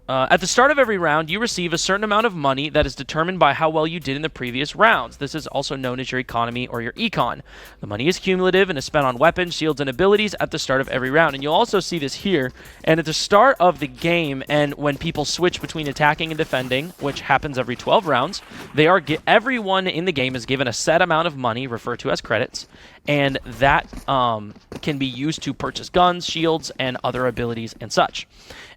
At the start of every round, you receive a certain amount of money that is determined by how well you did in the previous rounds. This is also known as your economy or your econ. The money is cumulative and is spent on weapons, shields, and abilities at the start of every round. And you'll also see this here. And at the start of the game, and when people switch between attacking and defending, which happens every 12 rounds, everyone in the game is given a set amount of money, referred to as credits, and that can be used to purchase guns, shields, and other abilities and such.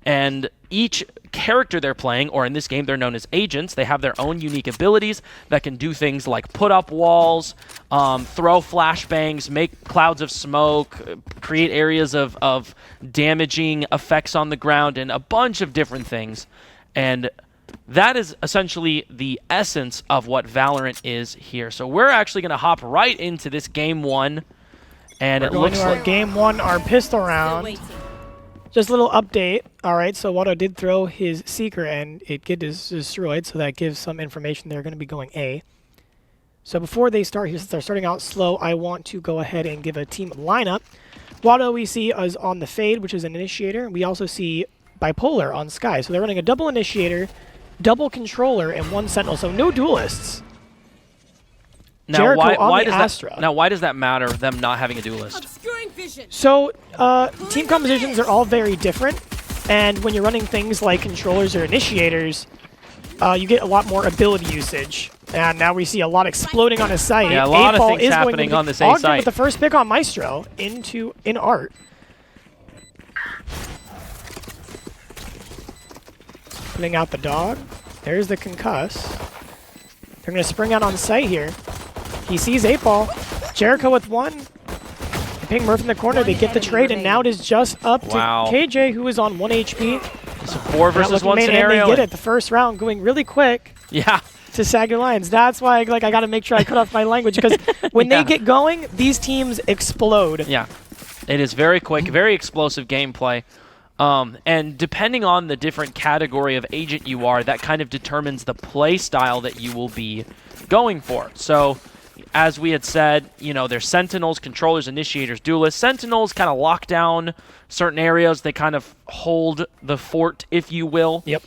And each character they're playing, or in this game they're known as agents, they have their own unique abilities that can do things like put up walls, throw flashbangs, make clouds of smoke, create areas of damaging effects on the ground, and a bunch of different things. And that is essentially the essence of what Valorant is here. So we're actually going to hop right into this game one. And it looks like game one, our pistol round. Just a little update. All right, so Watto did throw his Seeker and it gets destroyed, so that gives some information they're going to be going A. So before they start, since they're starting out slow, I want to go ahead and give a team lineup. Watto we see is on the Fade, which is an initiator. We also see Bipolar on Sky. So they're running a double initiator, double controller, and one sentinel. So no duelists. Now why does that matter, them not having a duelist? So team compositions are all very different, and when you're running things like controllers or initiators, you get a lot more ability usage. And now we see a lot exploding on his site. Yeah, a lot of things happening on this A site. With the first pick on Maestro in art. Putting out the dog. There's the concuss. They're going to spring out on site here. He sees 8-Ball. Jericho with one. They ping Murph in the corner. They get the trade, and now it is just up to KJ, who is on 1 HP. It's a 4 versus 1 scenario. And they get it. The first round going really quick. Yeah. To SAGU Lions. That's why I got to make sure I cut off my language, because when they get going, these teams explode. Yeah. It is very quick, very explosive gameplay. And depending on the different category of agent you are, that kind of determines the play style that you will be going for. So, as we had said, you know, there's sentinels, controllers, initiators, duelists. Sentinels kind of lock down certain areas. They kind of hold the fort, if you will. Yep.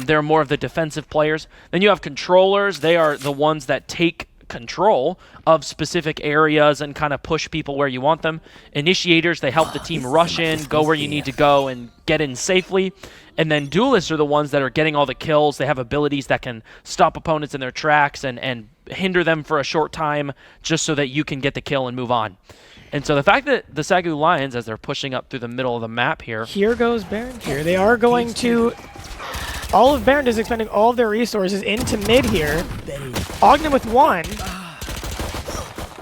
They're more of the defensive players. Then you have controllers. They are the ones that take control of specific areas and kind of push people where you want them. Initiators, they help the team rush in, go where you need to go, and get in safely. And then duelists are the ones that are getting all the kills. They have abilities that can stop opponents in their tracks and hinder them for a short time just so that you can get the kill and move on. And so the fact that the SAGU Lions, as they're pushing up through the middle of the map here. Here goes Behrend here. They are going to... All of Behrend is expending all of their resources into mid here. Ogden with one.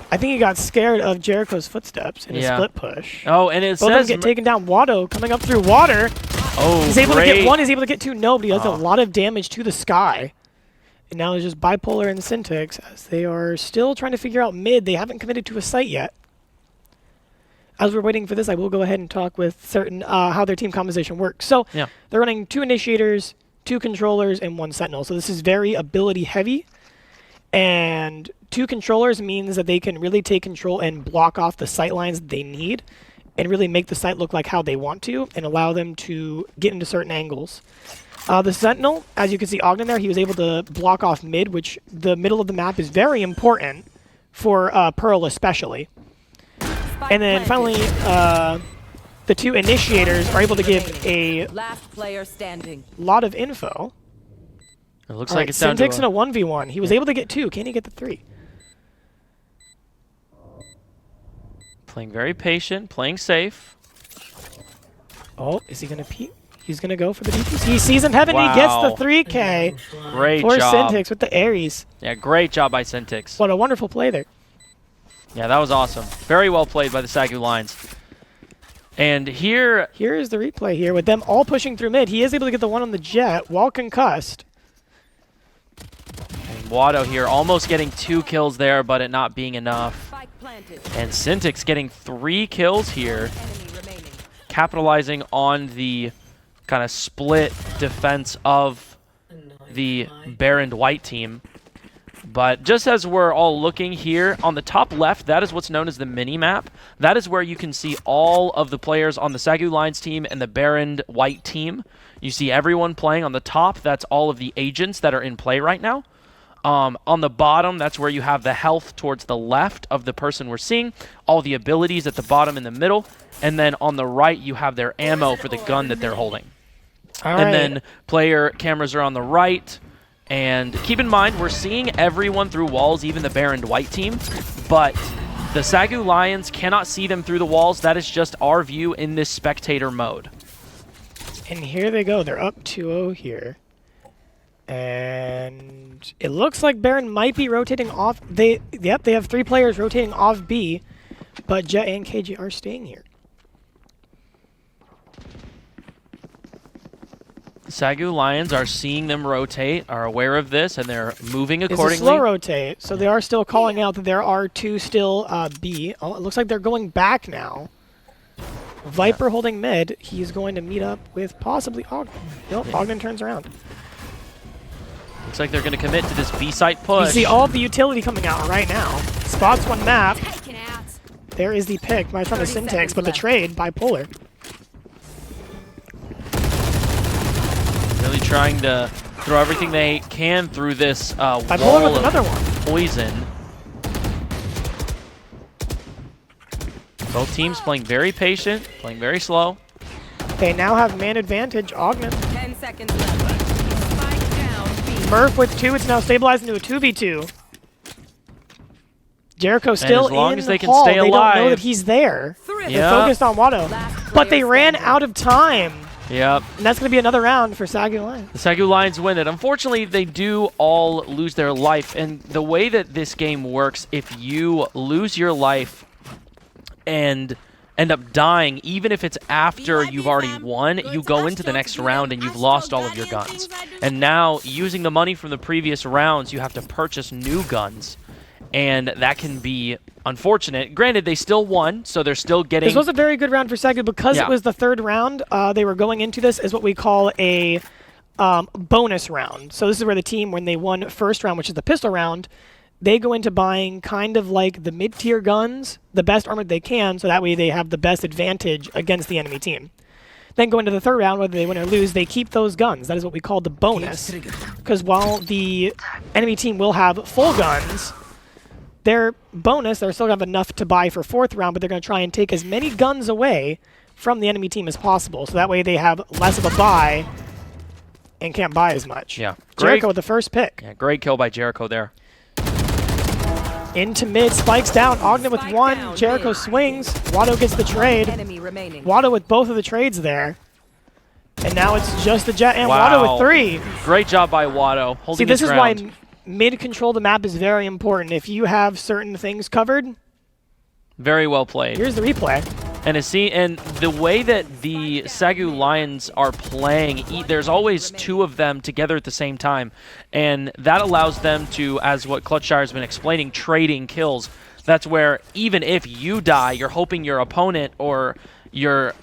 I think he got scared of Jericho's footsteps in a split push. Oh, and it both of them get taken down. Watto coming up through water. Oh, he's able to get one, he's able to get two. No, but he does a lot of damage to the Sky. And now it's just Bipolar and Syntax as they are still trying to figure out mid. They haven't committed to a site yet. As we're waiting for this, I will go ahead and talk with certain how their team composition works. So they're running 2 initiators, 2 controllers, and 1 sentinel. So this is very ability heavy. And 2 controllers means that they can really take control and block off the sight lines they need and really make the site look like how they want to and allow them to get into certain angles. The sentinel, as you can see Ogden there, he was able to block off mid, which the middle of the map is very important for Pearl especially. And then finally, the 2 initiators are able to give a lot of info. It looks like it's down to Syntax in a 1v1. He was able to get 2. Can he get the 3? Playing very patient, playing safe. Oh, is he going to peek? He's going to go for the DPS. He sees him heaven. He gets the 3K. Great for job. Syntax with the Ares. Yeah, great job by Syntax. What a wonderful play there. Yeah, that was awesome. Very well played by the SAGU Lions. And here is the replay here with them all pushing through mid. He is able to get the one on the jet while concussed. And Watto here almost getting 2 kills there, but it not being enough. And Syntax getting 3 kills here, capitalizing on the kind of split defense of the Behrend white team. But just as we're all looking here, on the top left, that is what's known as the mini-map. That is where you can see all of the players on the SAGU Lions team and the Behrend white team. You see everyone playing on the top. That's all of the agents that are in play right now. On the bottom, that's where you have the health towards the left of the person we're seeing, all the abilities at the bottom in the middle, and then on the right, you have their ammo for the gun that they're holding. And then player cameras are on the right. And keep in mind, we're seeing everyone through walls, even the Behrend white team, but the SAGU Lions cannot see them through the walls. That is just our view in this spectator mode. And here they go. They're up 2-0 here. And it looks like Behrend might be rotating off. They have 3 players rotating off B, but Jet and KG are staying here. SAGU Lions are seeing them rotate, are aware of this, and they're moving accordingly. It's a slow rotate, so they are still calling out that there are 2 still B. Oh, it looks like they're going back now. Viper holding mid. He's going to meet up with possibly Ogden. Nope, Ogden turns around. Looks like they're going to commit to this B site push. You see all of the utility coming out right now. Spots one map. There is the pick by from the Syntax, but the trade by Polar. Really trying to throw everything they can through this wall with another one. Poison. Both teams playing very patient, playing very slow. They now have man advantage. Ogden. 10 seconds left. Spike down, B. Murph with 2. It's now stabilized into a 2v2. Jericho still as long in as the they can hall. stay They don't know alive. that he's there. Yep. They're focused on Watto. But they ran out of time. Yep. And that's going to be another round for SAGU Lions. The SAGU Lions win it. Unfortunately, they do all lose their life. And the way that this game works, if you lose your life and end up dying, even if it's after you've already won, you go into the next round and you've lost all of your guns. And now, using the money from the previous rounds, you have to purchase new guns. And that can be unfortunate. Granted, they still won, so they're still getting... This was a very good round for SAGU because it was the 3rd round. They were going into this as what we call a bonus round. So this is where the team, when they won first round, which is the pistol round, they go into buying kind of like the mid-tier guns, the best armored they can, so that way they have the best advantage against the enemy team. Then go into the 3rd round, whether they win or lose, they keep those guns. That is what we call the bonus. Because while the enemy team will have full guns, their bonus, they're still going to have enough to buy for 4th round, but they're going to try and take as many guns away from the enemy team as possible. So that way they have less of a buy and can't buy as much. Yeah. Jericho with the first pick. Yeah, great kill by Jericho there. Into mid, spikes down. Ogden with 1. Jericho swings. Watto gets the trade. Enemy remaining. Watto with both of the trades there. And now it's just the Jet and Wow. Watto with 3. Great job by Watto, holding See, this his is ground. why mid control the map is very important. If you have certain things covered, Very well played. here's the replay. And the way that the SAGU Lions are playing, there's always 2 of them together at the same time, and that allows them to, as what Clutchshire has been explaining, trading kills. That's where even if you die, you're hoping your opponent or your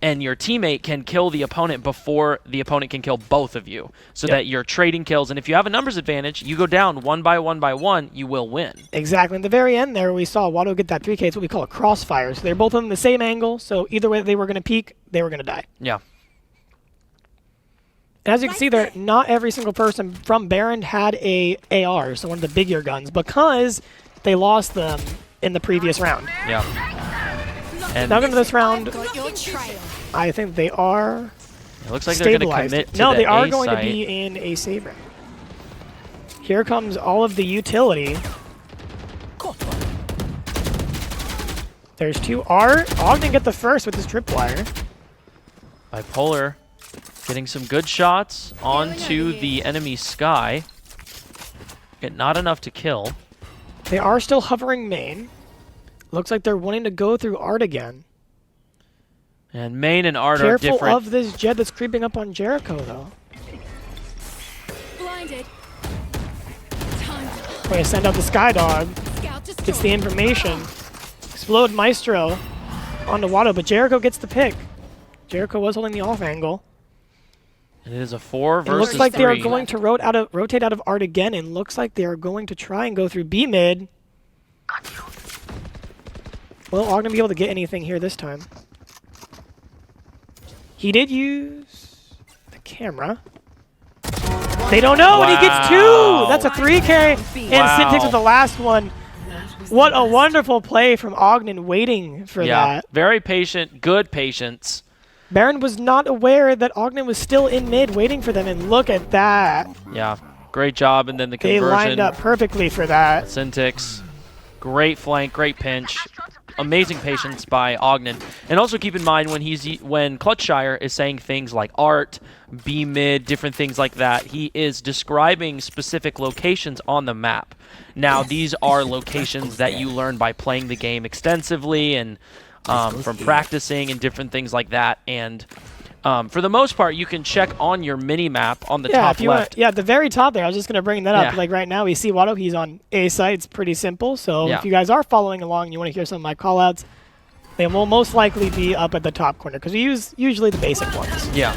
and your teammate can kill the opponent before the opponent can kill both of you, so that you're trading kills. And if you have a numbers advantage, you go down 1 by 1 by 1, you will win. Exactly. In the very end there, we saw Watto get that 3K. It's what we call a crossfire. So they're both on the same angle, so either way they were going to peek, they were going to die. Yeah. As you can see there, not every single person from Behrend had a AR, so one of the bigger guns, because they lost them in the previous round. Yeah. And Now into this round, I think they are it looks like they're going to stabilized. commit to No, the they are A going to site. be in a save round. Here comes all of the utility. There's 2 R. Ogden get the first with his tripwire. Bipolar getting some good shots onto the enemy sky. Yet not enough to kill. They are still hovering main. Looks like they're wanting to go through Art again. And Main and Art are Careful different. of this Jet that's creeping up on Jericho, though. Blinded. Going to send out the Skydog. Gets the information. Explode Maestro onto Watto, but Jericho gets the pick. Jericho was holding the off angle. It is a 4 It versus looks like they are 3. going to rotate out of art again, and looks like they are going to try and go through B mid. Will Ogden be able to get anything here this time? He did use the camera. They don't know, and he gets 2! That's a 3K, and Syntax with the last one. What a wonderful play from Ogden, waiting for that. Very patient, good patience. Behrend was not aware that Ogden was still in mid, waiting for them, and look at that. Yeah, great job, and then the They conversion. lined up perfectly for that. Syntax, great flank, great pinch. Amazing patience by Ogden. And also keep in mind when Clutchshire is saying things like art, B mid, different things like that, he is describing specific locations on the map. Now, these are locations that you learn by playing the game extensively and from practicing and different things like that. And for the most part, you can check on your mini-map on the top left. At the very top there. I was just going to bring that up. Yeah. Like right now, we see Watto. He's on A site. It's pretty simple. So Yeah. if you guys are following along and you want to hear some of my callouts, they will most likely be up at the top corner because we use usually the basic ones. Yeah.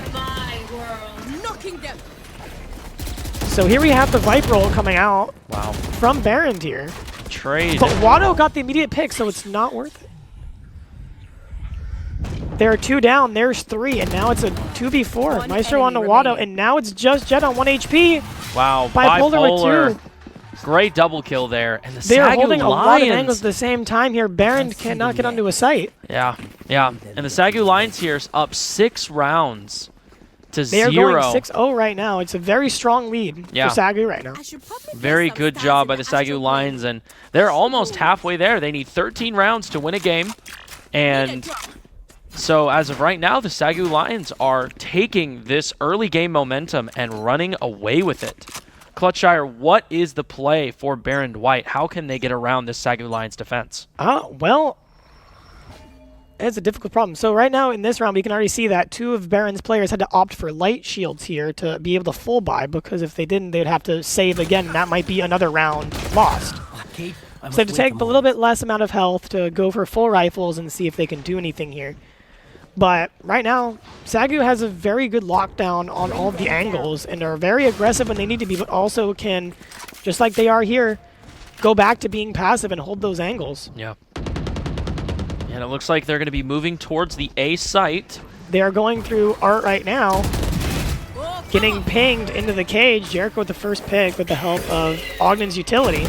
So here we have the Viper roll coming out Wow. from Behrend here. Trade. But Watto got the immediate pick, so it's not worth it. There are 2 down, there's 3, and now it's a 2v4. One Maestro on the enemy Watto, remaining. and now it's just Jet on 1 HP. Wow. Bipolar with 2. Great double kill there. And the They are SAGU holding a lot of Lions. angles at the same time here. Behrend cannot get onto a site. Yeah. And the SAGU Lions here is up 6 rounds to They are 0. going 6-0 right now. It's a very strong lead Yeah. for SAGU right now. Very good job by the SAGU Lions, and they're almost halfway there. They need 13 rounds to win a game. And so as of right now, the SAGU Lions are taking this early game momentum and running away with it. Clutchshire, what is the play for Behrend White? How can they get around this SAGU Lions defense? Well, it's a difficult problem. So right now in this round, we can already see that 2 of Behrend's players had to opt for light shields here to be able to full buy, because if they didn't, they'd have to save again, and that might be another round lost. So they have to take a little bit less amount of health to go for full rifles and see if they can do anything here. But right now, SAGU has a very good lockdown on all of the angles and are very aggressive when they need to be, but also can, just like they are here, go back to being passive and hold those angles. Yeah. And it looks like they're going to be moving towards the A site. They are going through art right now, getting pinged into the cage. Jericho with the first pick with the help of Ogden's utility.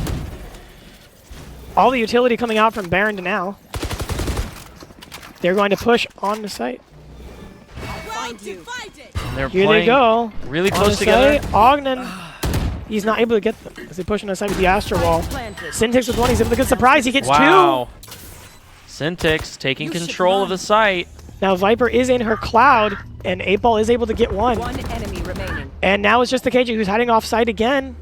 All the utility coming out from Behrend now. They're going to push on the site. And they're Here playing they go. really On close the together. site, Ogden, he's not able to get them as they push on the side with the Astro Wall. Syntax with 1, he's able to get surprise. He gets 2. Wow. Syntax taking control of the site. Now Viper is in her cloud, and 8-Ball is able to get 1. One enemy remaining. And now it's just the KJ who's hiding off site again.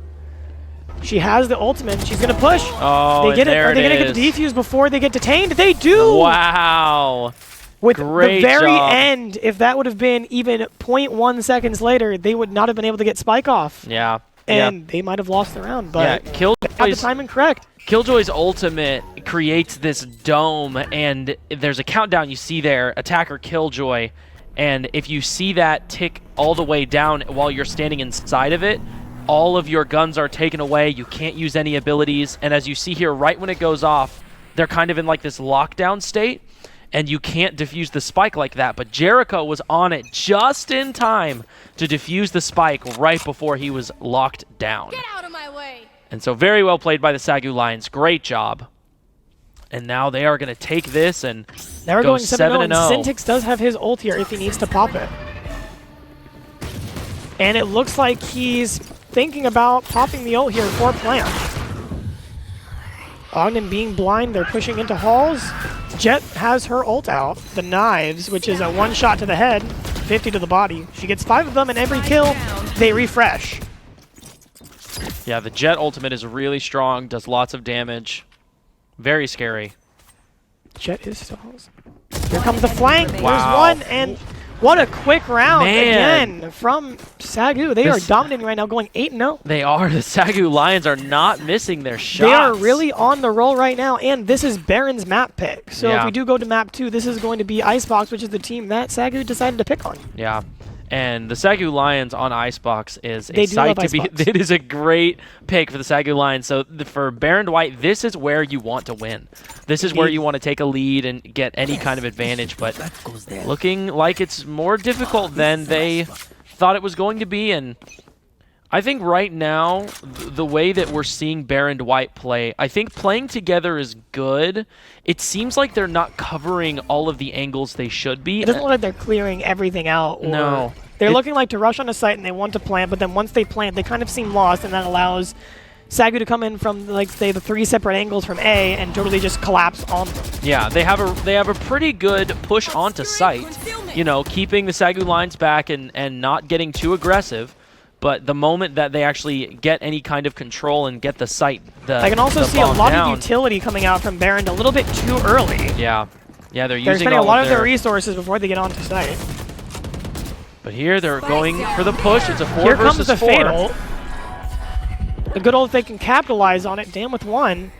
She has the ultimate. She's going to push. Oh, They get it. there Are they it going to get the is. defuse before they get detained? They do! Wow. With Great the very job. end, if that would have been even 0.1 seconds later, they would not have been able to get Spike off. Yeah. And they might have lost the round, Yeah. but got the timing correct. Killjoy's ultimate creates this dome, and there's a countdown you see there, attacker Killjoy, and if you see that tick all the way down while you're standing inside of it, all of your guns are taken away, you can't use any abilities, and as you see here, right when it goes off, they're kind of in like this lockdown state, and you can't defuse the spike like that, but Jericho was on it just in time to defuse the spike right before he was locked down. Get out of my way. And so very well played by the SAGU Lions. Great job. And now they are going to take this and Now we're go going 7-0, and 7-0. Syntax does have his ult here if he needs to pop it. And it looks like he's thinking about popping the ult here for Plant. Ogden being blind, they're pushing into halls. Jet has her ult out, the knives, which is a 1 shot to the head, 50 to the body. She gets 5 of them, and every kill, they refresh. Yeah, the Jet ultimate is really strong, does lots of damage. Very scary. Jet is stalls. Here comes the flank. Wow. There's 1, and what a quick round Man. again from SAGU. They are dominating right now, going 8-0. They are. The SAGU Lions are not missing their shots. They are really on the roll right now, and this is Behrend's map pick. So Yeah. if we do go to map 2, this is going to be Icebox, which is the team that SAGU decided to pick on. Yeah. And the SAGU Lions on Icebox is They a do sight love to be. Icebox. It is a great pick for the SAGU Lions. So for Behrend White, this is where you want to win. This is where you want to take a lead and get any kind of advantage. But looking like it's more difficult than they thought it was going to be. And I think right now, the way that we're seeing Behrend White play, I think playing together is good. It seems like they're not covering all of the angles they should be. It doesn't look like they're clearing everything out. Or No. They're looking like to rush on a site and they want to plant, but then once they plant, they kind of seem lost, and that allows SAGU to come in from, like, say, the 3 separate angles from A and totally just collapse on them. Yeah, they have a pretty good push onto site, you know, keeping the SAGU lines back and not getting too aggressive. But the moment that they actually get any kind of control and get the site, I can also see a lot of utility coming out from Behrend a little bit too early. Yeah, they're They're using spending a lot of their their resources before they get onto site. But here they're going for the push. It's a 4 Here versus comes the 4. fatal. The good old, if they can capitalize on it. Damn with 1.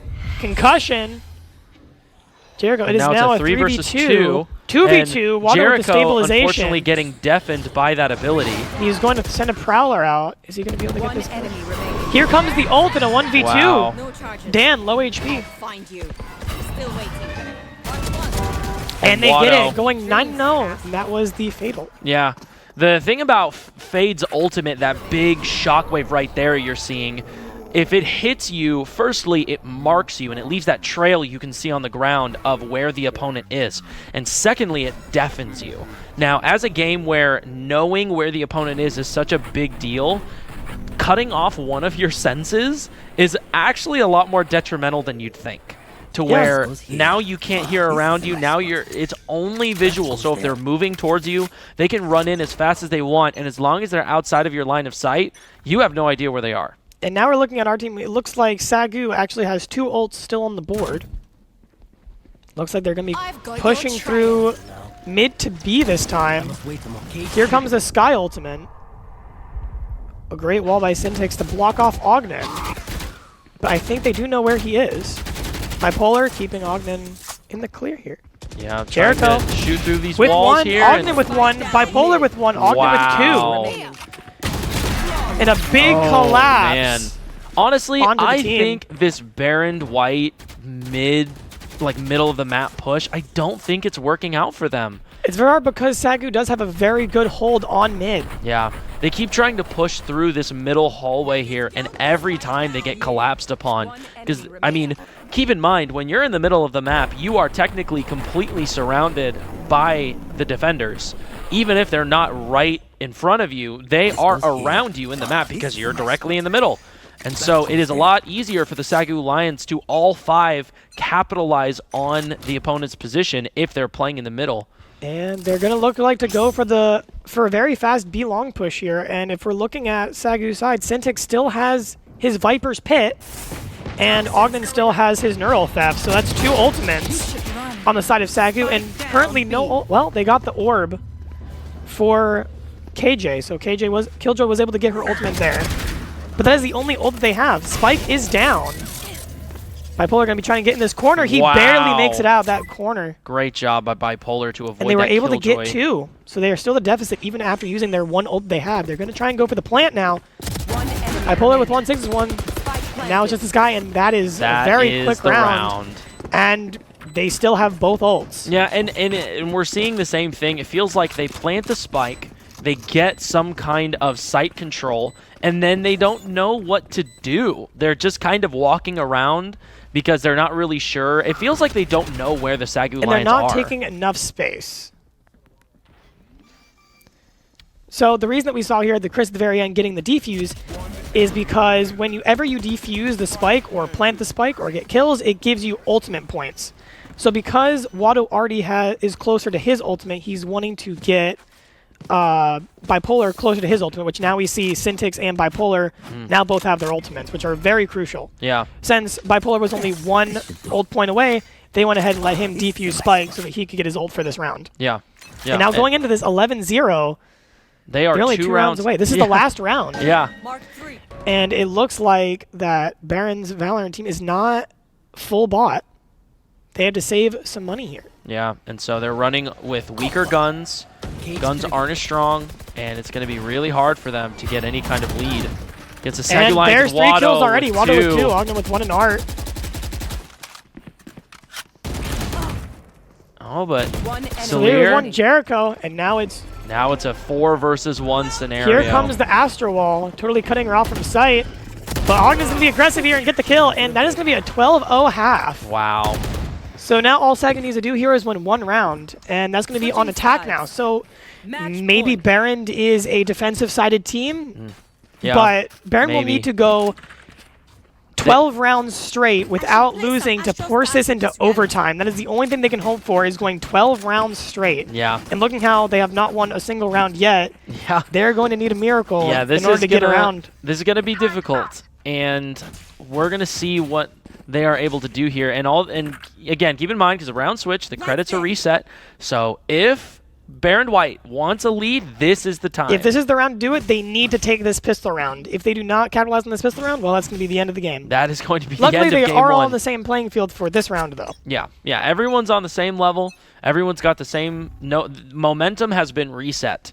Concussion. Jericho, it is now a 3 versus 3v2. 2v2, And Water with the Jericho, stabilization. unfortunately, getting deafened by that ability. He's going to send a Prowler out. Is he going to be able to get One this? enemy remaining. Here comes the ult in a 1v2. Wow. No charges. Dan, low HP. Find you. Still waiting. And they get Watto. it, going 9-0. And that was the fatal. Yeah. The thing about Fade's ultimate, that big shockwave right there you're seeing, if it hits you, firstly, it marks you, and it leaves that trail you can see on the ground of where the opponent is. And secondly, it deafens you. Now, as a game where knowing where the opponent is such a big deal, cutting off one of your senses is actually a lot more detrimental than you'd think. To where now you can't hear around you, now it's only visual. So if they're moving towards you, they can run in as fast as they want, and as long as they're outside of your line of sight, you have no idea where they are. And now we're looking at our team. It looks like SAGU actually has 2 ults still on the board. Looks like they're going to be pushing through mid to B this time. Here comes the Sky ultimate. A great wall by Syntax to block off Ogden. But I think they do know where he is. Bipolar keeping Ogden in the clear here. Yeah, Jericho to shoot through these with walls 1, here. Ogden with 1, Bipolar with 1, Ogden with 2. And a big collapse. Man. Honestly, Onto the I team. think this Behrend White middle of the map push, I don't think it's working out for them. It's very hard because SAGU does have a very good hold on mid. Yeah, they keep trying to push through this middle hallway here, and every time they get collapsed upon. Because, I mean, keep in mind, when you're in the middle of the map, you are technically completely surrounded by the defenders. Even if they're not right in front of you, they are around you in the map because you're directly in the middle. And so it is a lot easier for the SAGU Lions to all 5 capitalize on the opponent's position if they're playing in the middle. And they're going to look like to go for a very fast B long push here. And if we're looking at SAGU's side, Syntax still has his Viper's Pit, and Ogden still has his Neural Theft. So that's 2 ultimates on the side of SAGU, and currently well, they got the orb for KJ. So Killjoy was able to get her ultimate there. But that is the only ult that they have. Spike is down. Bipolar going to be trying to get in this corner. He barely makes it out of that corner. Great job by Bipolar to avoid that. And they were able to Killjoy. get 2. So they are still the deficit even after using their 1 ult they had. They're going to try and go for the plant now. Bipolar with 1-6-1. Now it's just this guy, and that is a very quick round. And they still have both ults. Yeah, and we're seeing the same thing. It feels like they plant the spike, they get some kind of site control, and then they don't know what to do. They're just kind of walking around because they're not really sure. It feels like they don't know where the SAGU Lions are. And they're not taking enough space. So the reason that we saw here the Chris at the very end getting the defuse is because whenever you defuse the spike or plant the spike or get kills, it gives you ultimate points. So because Watto already is closer to his ultimate, he's wanting to get Bipolar closer to his ultimate, which now we see Syntax and Bipolar now both have their ultimates, which are very crucial. Yeah. Since Bipolar was only 1 ult point away, they went ahead and let him defuse Spike so that he could get his ult for this round. Yeah. And now going into this 11-0, they're only 2 rounds away. This is the last round. Yeah. And it looks like that Behrend's Valorant team is not full bot. They have to save some money here. Yeah, and so they're running with weaker guns. Guns aren't as strong. and it's going to be really hard for them to get any kind of lead. Gets a SAGU And line. there's 3 kills already. Watto with 2, Ogden with 1 and Art. Oh, but One enemy. Salir with 1 Salir, Jericho, and now it's a 4 versus 1 scenario. here comes the Astro Wall, totally cutting her off from sight. But Ogden's going to be aggressive here and get the kill, and that is going to be a 12-0 half. Wow. So now all SAGU needs to do here is win 1 round, and that's going to be on attack now. So maybe Behrend is a defensive-sided team, Yeah, but Behrend will maybe. need to go 12 rounds straight without losing to force this into overtime. That is the only thing they can hope for, is going 12 rounds straight. Yeah. And looking how they have not won a single round yet, Yeah. they're going to need a miracle Yeah, this in order is to get gonna, around. This is going to be difficult, and we're going to see what they are able to do here. And again, keep in mind, because the round switch, the credits are reset. So if Behrend White wants a lead, this is the time. If this is the round to do it, they need to take this pistol round. If they do not capitalize on this pistol round, well, that's going to be the end of the game. That is going to be Luckily, the end of they game are all 1. on the same playing field for this round, though. Yeah, everyone's on the same level. Everyone's got the same momentum has been reset.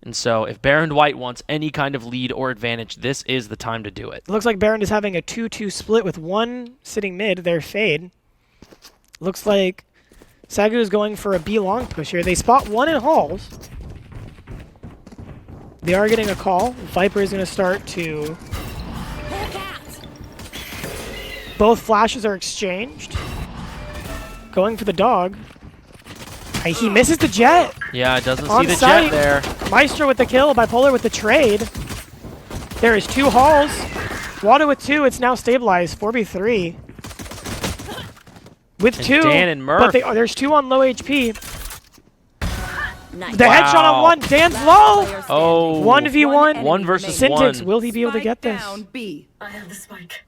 And so if Behrend White wants any kind of lead or advantage, this is the time to do it. It looks like Behrend is having a 2-2 split with 1 sitting mid, their Fade. Looks like SAGU is going for a B long push here. They spot 1 in halls. They are getting a call. Viper is going to start to... Both flashes are exchanged. Going for the dog. He misses the jet. Yeah, it doesn't see On the site. jet there. Maestro with the kill. Bipolar with the trade. There is 2 halls. Watto with 2. It's now stabilized. 4v3. With And 2. Dan and Murph. But there's 2 on low HP. Nice. The headshot on Wow. 1. Dan's low. Oh. 1v1. 1 versus Syntix, 1. will he be able to Spike get this? down, B. I have the spike.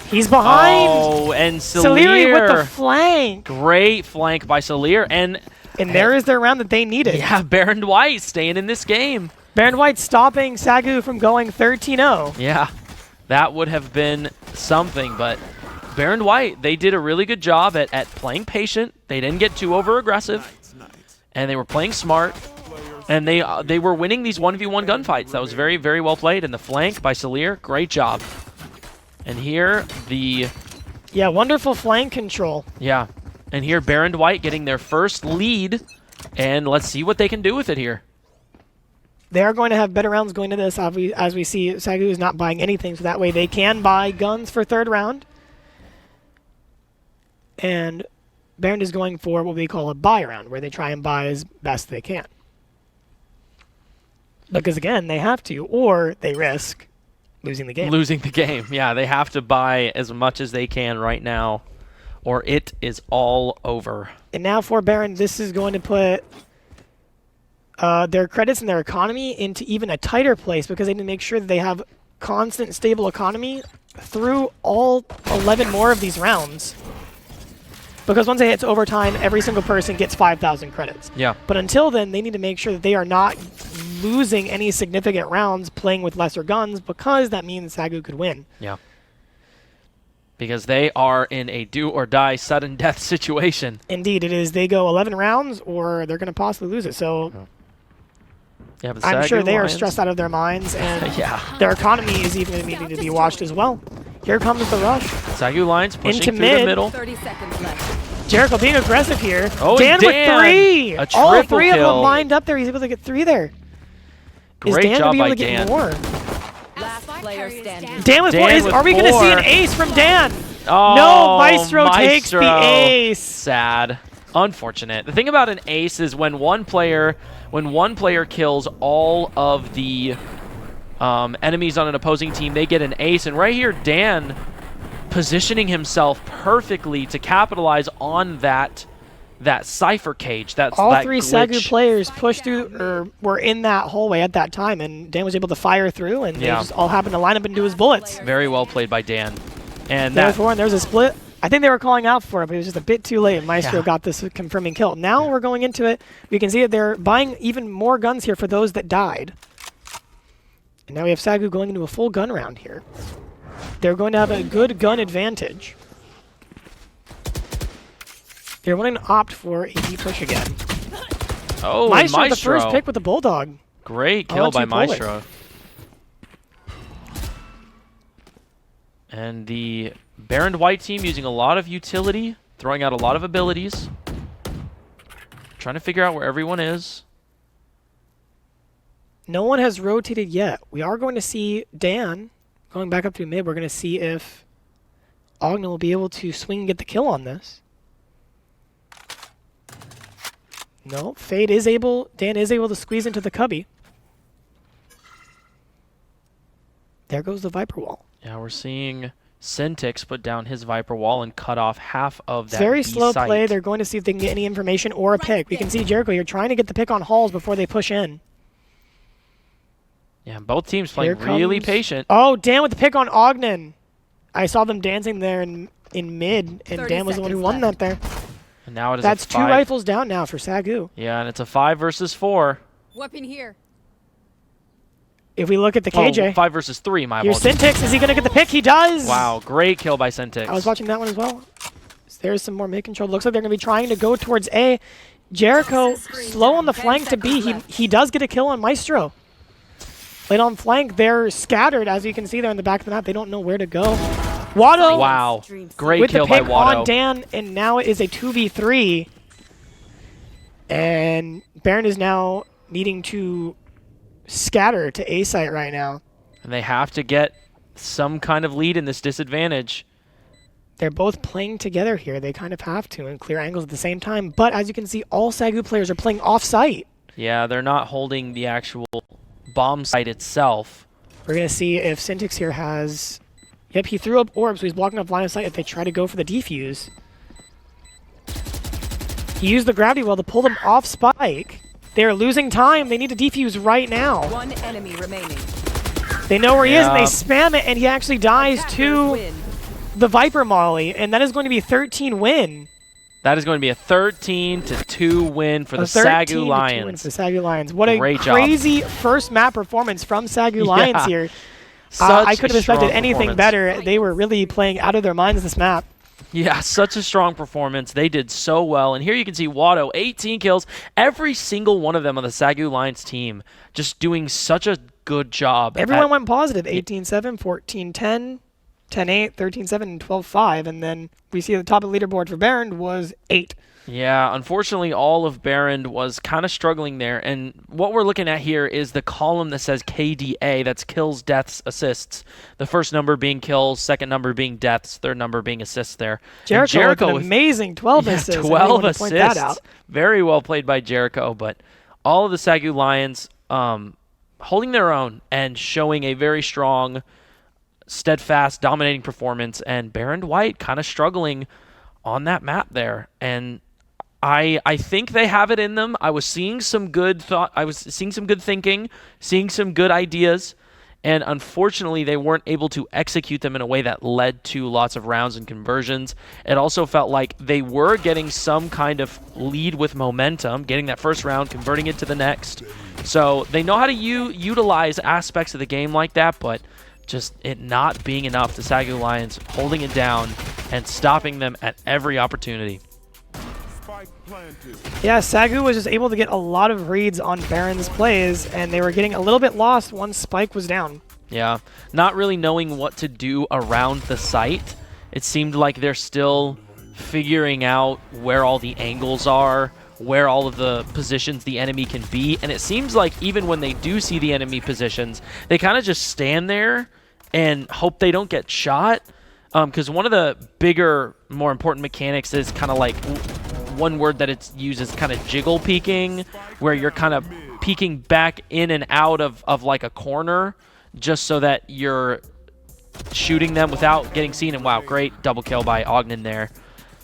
He's behind. Oh, and Saliri with the Salir. flank. Great flank by Salir. And there is their round that they needed. yeah, Behrend White staying in this game. Behrend White stopping SAGU from going 13-0. Yeah, that would have been something, but Behrend White, they did a really good job at playing patient. They didn't get too over-aggressive, and they were playing smart, and they were winning these 1v1 gunfights. That was very, very well played, and the flank by Salir, great job. And here, Yeah, wonderful flank control. and here Behrend White getting their first lead, and let's see what they can do with it here. They are going to have better rounds going to this, as we see. SAGU is not buying anything, so that way they can buy guns for 3rd round. And Behrend is going for what we call a buy round, where they try and buy as best they can. Because, again, they have to, or they risk losing the game. Losing the game. Yeah, they have to buy as much as they can right now, or it is all over. And now for Behrend, this is going to put their credits and their economy into even a tighter place, because they need to make sure that they have constant, stable economy through all 11 more of these rounds. Because once it hits overtime, every single person gets 5,000 credits. Yeah. But until then, they need to make sure that they are not losing any significant rounds playing with lesser guns, because that means SAGU could win. Yeah. Because they are in a do-or-die sudden death situation. Indeed, it is. They go 11 rounds, or they're going to possibly lose it. So Yeah, but I'm sure SAGU they are Lions- stressed out of their minds, and Yeah. their economy is even going to need to be watched as well. Here comes the rush. SAGU Lions pushing Into through mid. the middle. 30 seconds left. Jericho being aggressive here. Oh, Dan with Dan! 3. A All triple 3 of kill. them lined up there. He's able to get 3 there. Is Great Dan job going to be by able to get Dan. more? Last player standing. Dan with Dan 4. with Are we going to see an 4. ace from Dan? Oh, No, Maestro takes the ace. Sad. Unfortunate. The thing about an ace is when one player kills all of the enemies on an opposing team, they get an ace. And right here, Dan positioning himself perfectly to capitalize on that cipher cage. All that 3 glitch. SAGU players pushed through, or were in that hallway at that time, and Dan was able to fire through, and they Yeah. just all happened to line up into his bullets. Very well played by Dan. And There's that 4, and there's a split. I think they were calling out for it, but it was just a bit too late. Maestro Yeah. got this confirming kill. Now we're going into it. We can see that they're buying even more guns here for those that died. And now we have SAGU going into a full gun round here. They're going to have a good gun advantage. They're going to opt for a D push again. Oh, Maestro, and the first Maestro. pick with the Bulldog. Great kill by 1-2 Polish. Maestro. And the Behrend White team using a lot of utility, throwing out a lot of abilities. Trying to figure out where everyone is. No one has rotated yet. We are going to see Dan going back up through mid. We're going to see if Ogden will be able to swing and get the kill on this. No, Dan is able to squeeze into the cubby. There goes the Viper wall. Yeah, we're seeing Syntix put down his Viper wall and cut off half of that Very B slow site. play. They're going to see if they can get any information or a pick. We can see Jericho here trying to get the pick on Halls before they push in. Yeah, both teams playing Here really comes- patient. Oh, Dan with the pick on Ogden. I saw them dancing there in mid, and 30 Dan was the one who seconds won left. that there. And now it is That's a 2 5. rifles down now for SAGU. Yeah, and it's a 5 versus 4. Weapon here. If we look at the Oh, KJ, 5 versus 3, my here's apologies. Syntix. Is he going to get the pick? He does. Wow, great kill by Syntix. I was watching that one as well. There's some more mid control. Looks like they're going to be trying to go towards A. Jericho slow on the flank to B. He does get a kill on Maestro. Late on flank, they're scattered, as you can see there in the back of the map. They don't know where to go. Watto Wow, great with the kill by pick on Watto. Dan, and now it is a 2v3. And Behrend is now needing to scatter to A site right now. And they have to get some kind of lead in this disadvantage. They're both playing together here. They kind of have to and clear angles at the same time. But as you can see, all SAGU players are playing off-site. Yeah, they're not holding the actual bomb site itself. We're going to see if Syntix here has... Yep, he threw up orbs, so he's blocking up line of sight if they try to go for the defuse. He used the gravity well to pull them off Spike. They're losing time. They need to defuse right now. One enemy remaining. They know where he is, and they Yeah. spam it, and he actually dies Attackers to win. the Viper Molly, and that is going to be a 13 win. That is going to be a 13-2 win for the A SAGU 13-2 win Lions. for the SAGU Lions. What a Great job. crazy first map performance from SAGU Lions Yeah. here. Such I couldn't have a strong expected anything performance. better. They were really playing out of their minds this map. Yeah, such a strong performance. They did so well. And here you can see Watto, 18 kills. Every single one of them on the SAGU Lions team just doing such a good job. Everyone went positive. 18-7, 14-10, 10-8, 13-7, and 12-5. And then we see at the top of the leaderboard for Behrend was 8. Yeah, unfortunately, all of Behrend was kind of struggling there. And what we're looking at here is the column that says KDA. That's kills, deaths, assists. The first number being kills, second number being deaths, third number being assists there. And Jericho with an with- amazing 12 Yeah, assists. I really 12 wanted to point that assists. out. Very well played by Jericho, but all of the SAGU Lions holding their own and showing a very strong, steadfast, dominating performance, and Behrend White kind of struggling on that map there. And I think they have it in them. I was seeing some good thought. I was seeing some good thinking, seeing some good ideas, and unfortunately they weren't able to execute them in a way that led to lots of rounds and conversions. It also felt like they were getting some kind of lead with momentum, getting that first round, converting it to the next. So they know how to utilize aspects of the game like that, but just it not being enough. The SAGU Lions holding it down and stopping them at every opportunity. Yeah, SAGU was just able to get a lot of reads on Behrend's plays, and they were getting a little bit lost once Spike was down. Yeah, not really knowing what to do around the site. It seemed like they're still figuring out where all the angles are, where all of the positions the enemy can be, and it seems like even when they do see the enemy positions, they kind of just stand there and hope they don't get shot, because one of the bigger, more important mechanics is kind of like one word that it's used is kind of jiggle peeking, where you're kind of peeking back in and out of like a corner just so that you're shooting them without getting seen. And wow, great double kill by Ogden there.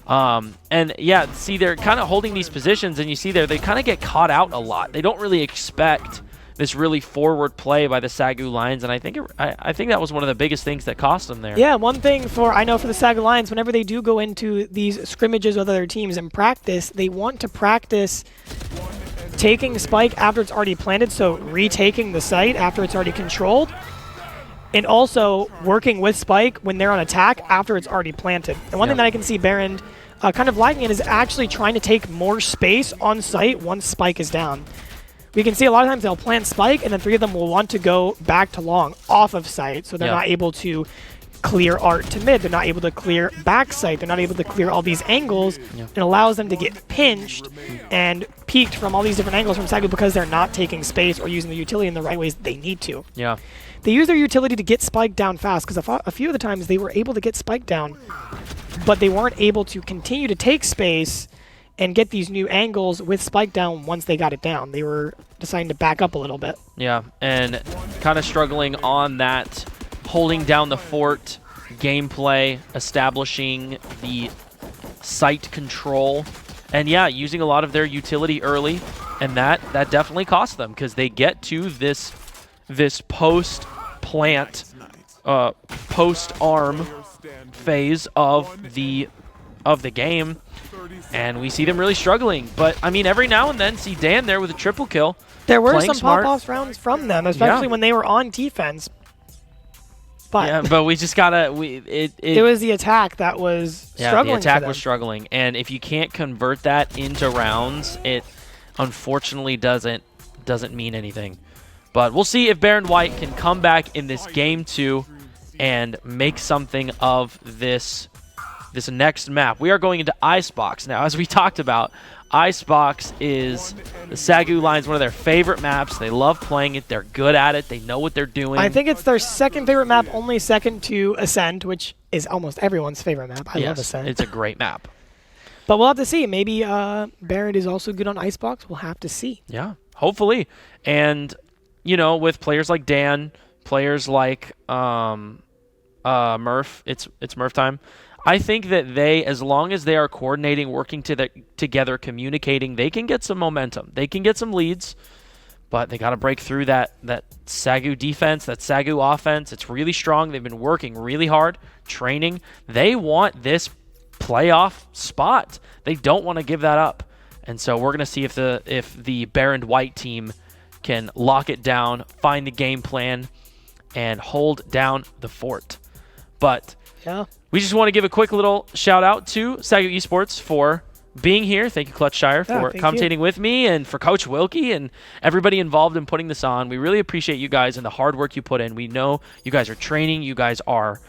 And yeah, see, they're kind of holding these positions, and you see there they kind of get caught out a lot. They don't really expect this really forward play by the SAGU Lions, and I think that was one of the biggest things that cost them there. Yeah, one thing I know for the SAGU Lions, whenever they do go into these scrimmages with other teams and practice, they want to practice taking Spike after it's already planted, so retaking the site after it's already controlled, and also working with Spike when they're on attack after it's already planted. And one thing that I can see Behrend kind of lacking in is actually trying to take more space on site once Spike is down. We can see a lot of times they'll plant Spike, and then 3 of them will want to go back to long off of site, so they're not able to clear art to mid. They're not able to clear back site. They're not able to clear all these angles. It allows them to get pinched and peeked from all these different angles from SAGU because they're not taking space or using the utility in the right ways they need to. Yeah. They use their utility to get Spike down fast, because a few of the times they were able to get Spike down, but they weren't able to continue to take space and get these new angles with Spike down once they got it down. They were deciding to back up a little bit. Yeah, and kind of struggling on that, holding down the fort gameplay, establishing the site control, and yeah, using a lot of their utility early, and that definitely cost them, because they get to this post-plant, post-arm phase of the game, and we see them really struggling. But I mean, every now and then see Dan there with a triple kill. There were some smart pop-offs rounds from them, especially when they were on defense. But yeah, but we just gotta it was the attack that was struggling. The attack for them. was struggling, and if you can't convert that into rounds, it unfortunately doesn't mean anything. But we'll see if Behrend White can come back in this game 2 and make something of this next map. We are going into Icebox now. As we talked about, Icebox is the SAGU Lions' one of their favorite maps. They love playing it. They're good at it. They know what they're doing. I think it's their second favorite map, only second to Ascend, which is almost everyone's favorite map. I love Ascend. It's a great map. But we'll have to see. Maybe Behrend is also good on Icebox. We'll have to see. Yeah, hopefully. And, you know, with players like Dan, players like Murph, it's Murph time. I think that they, as long as they are coordinating, working together, communicating, they can get some momentum. They can get some leads, but they got to break through that SAGU defense, that SAGU offense. It's really strong. They've been working really hard, training. They want this playoff spot. They don't want to give that up. And so we're going to see if the Behrend White team can lock it down, find the game plan, and hold down the fort. But yeah, we just want to give a quick little shout out to SAGU Esports for being here. Thank you, Clutch Shire, for commentating with me, and for Coach Wilkie and everybody involved in putting this on. We really appreciate you guys and the hard work you put in. We know you guys are training. You guys are,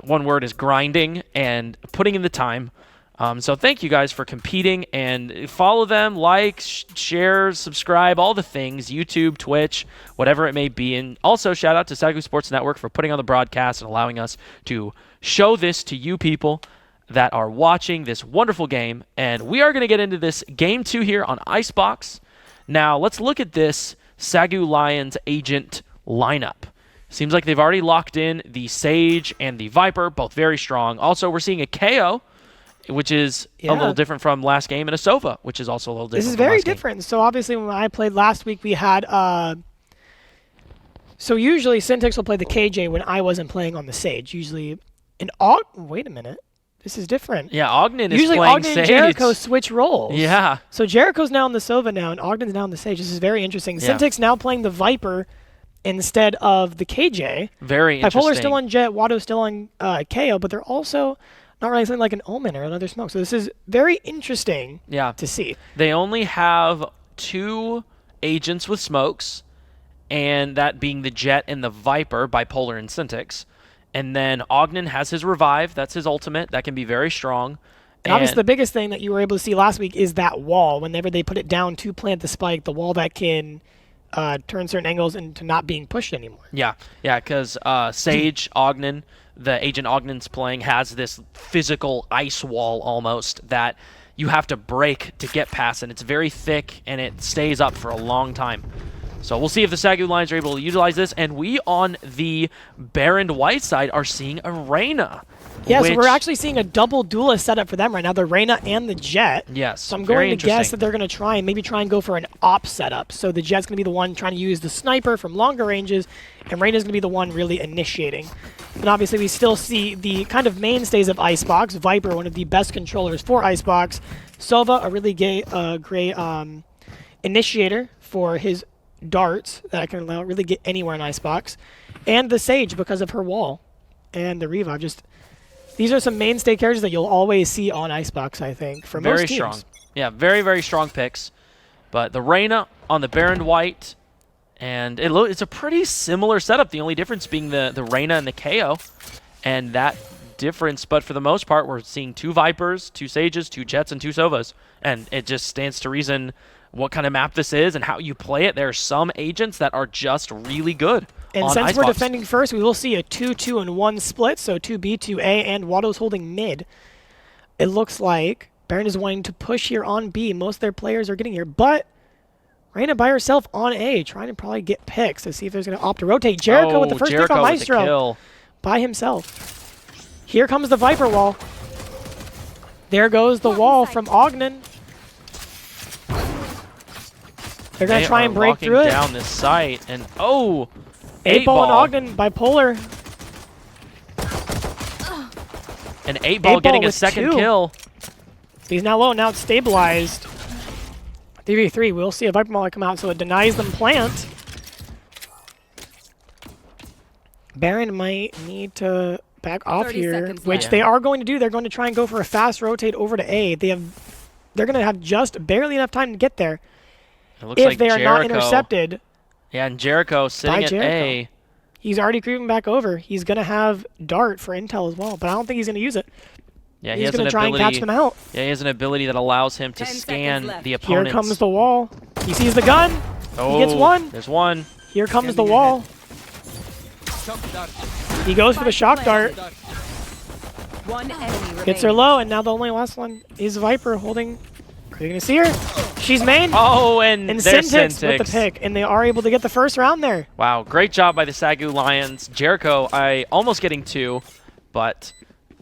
one word is grinding and putting in the time. So thank you guys for competing, and follow them, like, share, subscribe, all the things, YouTube, Twitch, whatever it may be. And also shout out to SAGU Sports Network for putting on the broadcast and allowing us to show this to you people that are watching this wonderful game. And we are going to get into this game 2 here on Icebox. Now let's look at this SAGU Lions agent lineup. Seems like they've already locked in the Sage and the Viper, both very strong. Also, we're seeing a KO, which is a little different from last game, and a Sova, which is also a little different. This is very different. So obviously when I played last week, we had so usually Syntax will play the KJ when I wasn't playing on the Sage. Usually wait a minute. This is different. Yeah, Ogden is usually playing Ogden Sage. and Jericho switch roles. Yeah. So Jericho's now on the Sova now, and Ogden's now on the Sage. This is very interesting. Yeah. Syntax now playing the Viper instead of the KJ. Very interesting. Bipolar's still on Jet, Watto's still on KO, but they're also not really something like an Omen or another Smoke. So this is very interesting to see. They only have 2 agents with smokes, and that being the Jet and the Viper, Bipolar and Syntax. And then Ogden has his Revive. That's his ultimate. That can be very strong. And obviously the biggest thing that you were able to see last week is that wall. Whenever they put it down to plant the spike, the wall that can turn certain angles into not being pushed anymore. Yeah, because Sage, Ogden, the agent Ogden's playing, has this physical ice wall almost that you have to break to get past, and it's very thick, and it stays up for a long time. So we'll see if the SAGU Lions are able to utilize this, and we on the Behrend White side are seeing a Reyna. Yeah, so we're actually seeing a double duelist setup for them right now, the Reyna and the Jet. Yes, so I'm going to guess that they're going to try and go for an op setup. So the Jet's going to be the one trying to use the sniper from longer ranges, and Reyna's going to be the one really initiating. And obviously we still see the kind of mainstays of Icebox. Viper, one of the best controllers for Icebox. Sova, a really great initiator for his darts that can really get anywhere in Icebox. And the Sage because of her wall. And the Revive, just These are some mainstay characters that you'll always see on Icebox, I think, for most Very teams. strong. Yeah, very, very strong picks. But the Reyna on the Behrend White, and it's a pretty similar setup. The only difference being the Reyna and the KO, and that difference. But for the most part, we're seeing 2 Vipers, 2 Sages, 2 Jets, and 2 Sovas. And it just stands to reason what kind of map this is and how you play it. There are some agents that are just really good. And since we're defending first, we will see a 2-2-1 split, so 2B, 2A, and Watto's holding mid. It looks like Behrend is wanting to push here on B. Most of their players are getting here, but Reyna by herself on A, trying to probably get picks to see if there's going to opt to rotate. Jericho with the first pick on Maestro by himself. Here comes the Viper wall. There goes the wall from Ogden. They're going to try and break through it. Down this site, and 8-ball and Ogden by Polar. And 8-ball getting a second kill. He's now low, now it's stabilized. 3v3, we'll see a Viper Mauler come out, so it denies them plant. Behrend might need to back off here, which they are going to do. They're going to try and go for a fast rotate over to A. They're going to have just barely enough time to get there. It looks if like they are not intercepted. Yeah, and Jericho sitting at A. He's already creeping back over. He's going to have Dart for intel as well, but I don't think he's going to use it. Yeah, he's going to try and catch them out. Yeah, he has an ability that allows him to scan the opponents. Here comes the wall. He sees the gun. He gets one. There's one. Here comes the wall. He goes for the shock dart. One enemy Gets her low, and now the only last one is Viper holding. Are you going to see her? She's main. Oh, and there's Syntix with the pick, and they are able to get the first round there. Wow, great job by the SAGU Lions. Jericho, almost getting 2, but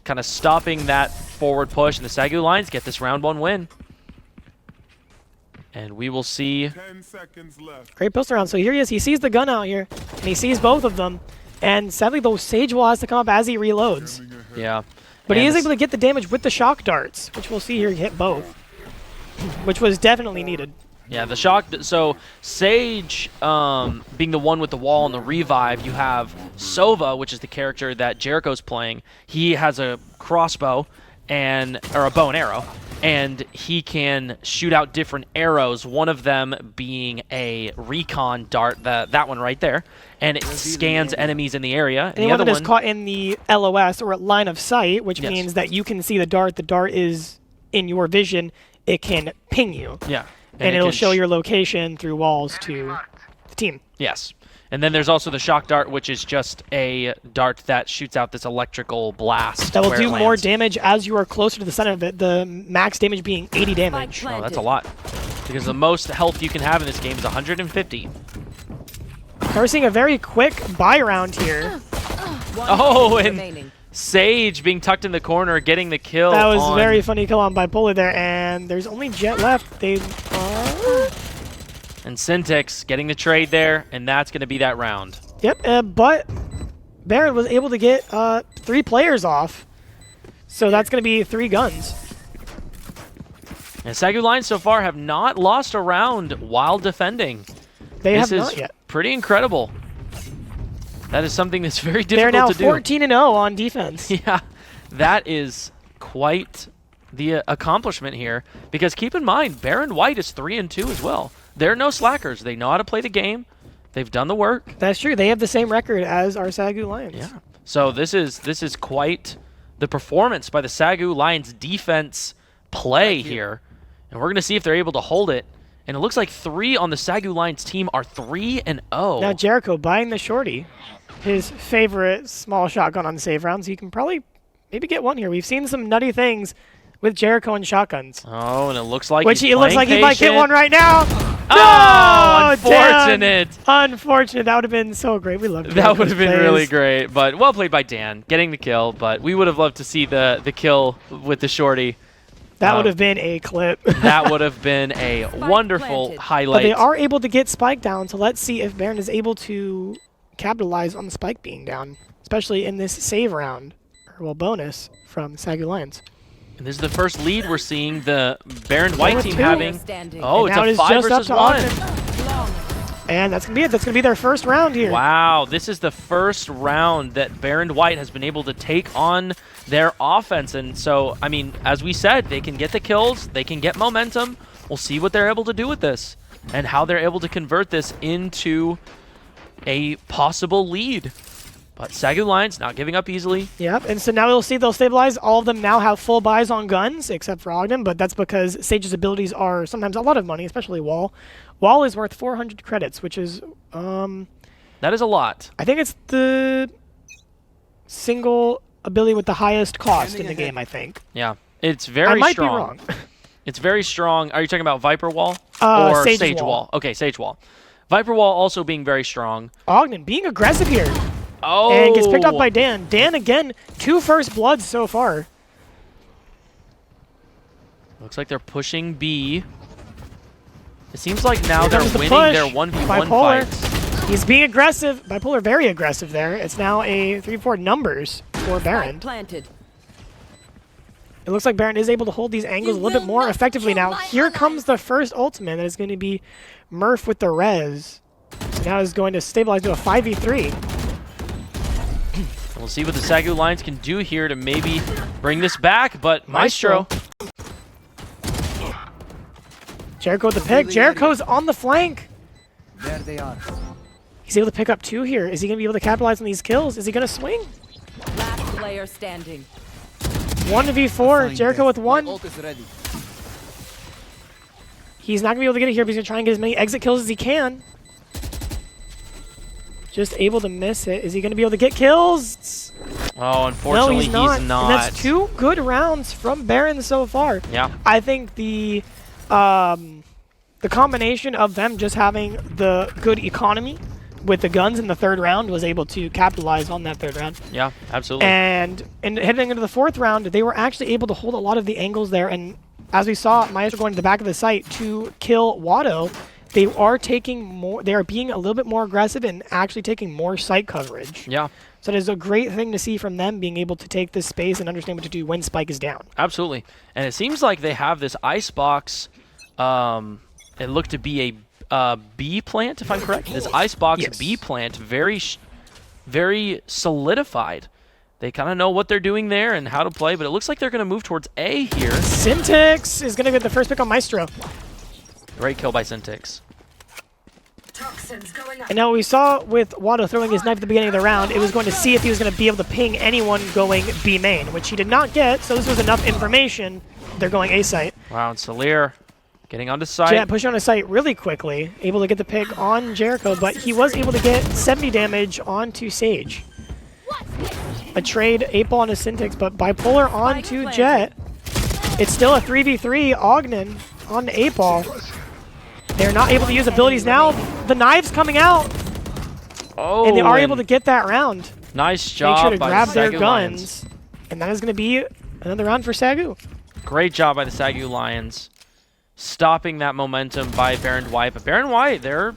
kind of stopping that forward push, and the SAGU Lions get this round 1 win. And we will see. 10 seconds left. Great pistol round. So here he is. He sees the gun out here, and he sees both of them. And sadly, the Sage wall has to come up as he reloads. Yeah. But he is able to get the damage with the shock darts, which we'll see here hit both, which was definitely needed. Yeah, the shock. So Sage being the one with the wall and the revive, you have Sova, which is the character that Jericho's playing. He has a crossbow or a bow and arrow, and he can shoot out different arrows, one of them being a recon dart, that one right there, and it scans enemies in the area. And the other one is caught in the LOS, or line of sight, which means that you can see the dart. The dart is in your vision. It can ping you. Yeah. And it'll show your location through walls to the team. Yes. And then there's also the shock dart, which is just a dart that shoots out this electrical blast. That will do more damage as you are closer to the center of it, the max damage being 80 damage. Oh, that's a lot. Because the most health you can have in this game is 150. We're seeing a very quick buy round here. Oh, and Sage being tucked in the corner, getting the kill. That was a very funny kill on Bipolar there, and there's only Jet left. They are... And Syntix getting the trade there, and that's going to be that round. Yep, but Behrend was able to get 3 players off, so that's going to be 3 guns. And SAGU Lions so far have not lost a round while defending. They have not yet. Pretty incredible. That is something that's very difficult to do. They're now 14-0 on defense. Yeah, that is quite the accomplishment here. Because keep in mind, Behrend White is 3-2 as well. They're no slackers. They know how to play the game. They've done the work. That's true. They have the same record as our SAGU Lions. Yeah. So this is quite the performance by the SAGU Lions defense play here. And we're going to see if they're able to hold it. And it looks like 3 on the SAGU Lions team are 3-0. Now Jericho buying the shorty. His favorite small shotgun on save rounds. You can probably maybe get one here. We've seen some nutty things with Jericho and shotguns. Oh, and it looks like he might get one right now. Oh, unfortunate. Damn. Unfortunate. That would have been so great. We loved it. That would have been really great. But well played by Dan, getting the kill. But we would have loved to see the kill with the shorty. That would have been a clip. That would have been a wonderful highlight. But they are able to get Spike down, so let's see if Behrend is able to capitalize on the Spike being down, especially in this save round, or well, bonus from SAGU Lions. And this is the first lead we're seeing the Behrend White team having. Oh, and it's a 5 versus 1. And that's going to be it. That's going to be their first round here. Wow, this is the first round that Behrend White has been able to take on their offense. And so, I mean, as we said, they can get the kills, they can get momentum. We'll see what they're able to do with this and how they're able to convert this into a possible lead. But SAGU Lions not giving up easily. Yep, and so now we'll see they'll stabilize. All of them now have full buys on guns, except for Ogden, but that's because Sage's abilities are sometimes a lot of money, especially Wall. Wall is worth 400 credits, which is... that is a lot. I think it's the single ability with the highest cost in the game, I think. Yeah, it's very strong. I might be wrong. It's very strong. Are you talking about Viper Wall? Or Sage Wall? Okay, Sage Wall. Viper Wall also being very strong. Ogden being aggressive here. Oh! And gets picked up by Dan. Dan, again, 2 first bloods so far. Looks like they're pushing B. It seems like now Here they're comes the winning push. their 1v1 Bipolar. fights. He's being aggressive. Bipolar very aggressive there. It's now a 3-4 numbers for Behrend. Planted. It looks like Behrend is able to hold these angles a little bit more effectively now. Here comes the first ultimate. That is going to be Murph with the res. So now is going to stabilize to a 5v3. We'll see what the SAGU Lions can do here to maybe bring this back, but Maestro. Jericho with the pick. Jericho's on the flank. There they are. He's able to pick up 2 here. Is he going to be able to capitalize on these kills? Is he going to swing? Last player standing. 1v4. Jericho with 1. Ult is ready. He's not going to be able to get it here, but he's going to try and get as many exit kills as he can. Just able to miss it. Is he going to be able to get kills? Oh, unfortunately, No, he's not. he's not. And that's 2 good rounds from Behrend so far. Yeah. I think the combination of them just having the good economy with the guns in the 3rd round was able to capitalize on that 3rd round. Yeah, absolutely. And heading into the 4th round, they were actually able to hold a lot of the angles there. And as we saw, Maestro going to the back of the site to kill Watto. They are taking more. They are being a little bit more aggressive and actually taking more site coverage. Yeah. So it is a great thing to see from them being able to take this space and understand what to do when Spike is down. Absolutely. And it seems like they have this icebox. It looked to be a B plant, if I'm correct. This icebox Yes. B plant, very solidified. They kind of know what they're doing there and how to play, but it looks like they're going to move towards A here. Syntax is going to get the first pick on Maestro. Great kill by Syntax. And now we saw with Watto throwing his knife at the beginning of the round, it was going to see if he was going to be able to ping anyone going B main, which he did not get, so this was enough information. They're going A site. Wow, and Salir getting onto site. Jet pushing on a site really quickly, able to get the pick on Jericho, but he was able to get 70 damage onto Sage. A trade 8-ball on his Syntax, but Bipolar onto Jet. It's still a 3v3, Ogden on 8-ball. They're not able to use abilities now. The knife's coming out, Oh, and they are able to get that round. Nice job Make sure to by grab the their SAGU guns, Lions. and that is going to be another round for SAGU. Great job by the SAGU Lions, stopping that momentum by Behrend White. But Behrend White, they're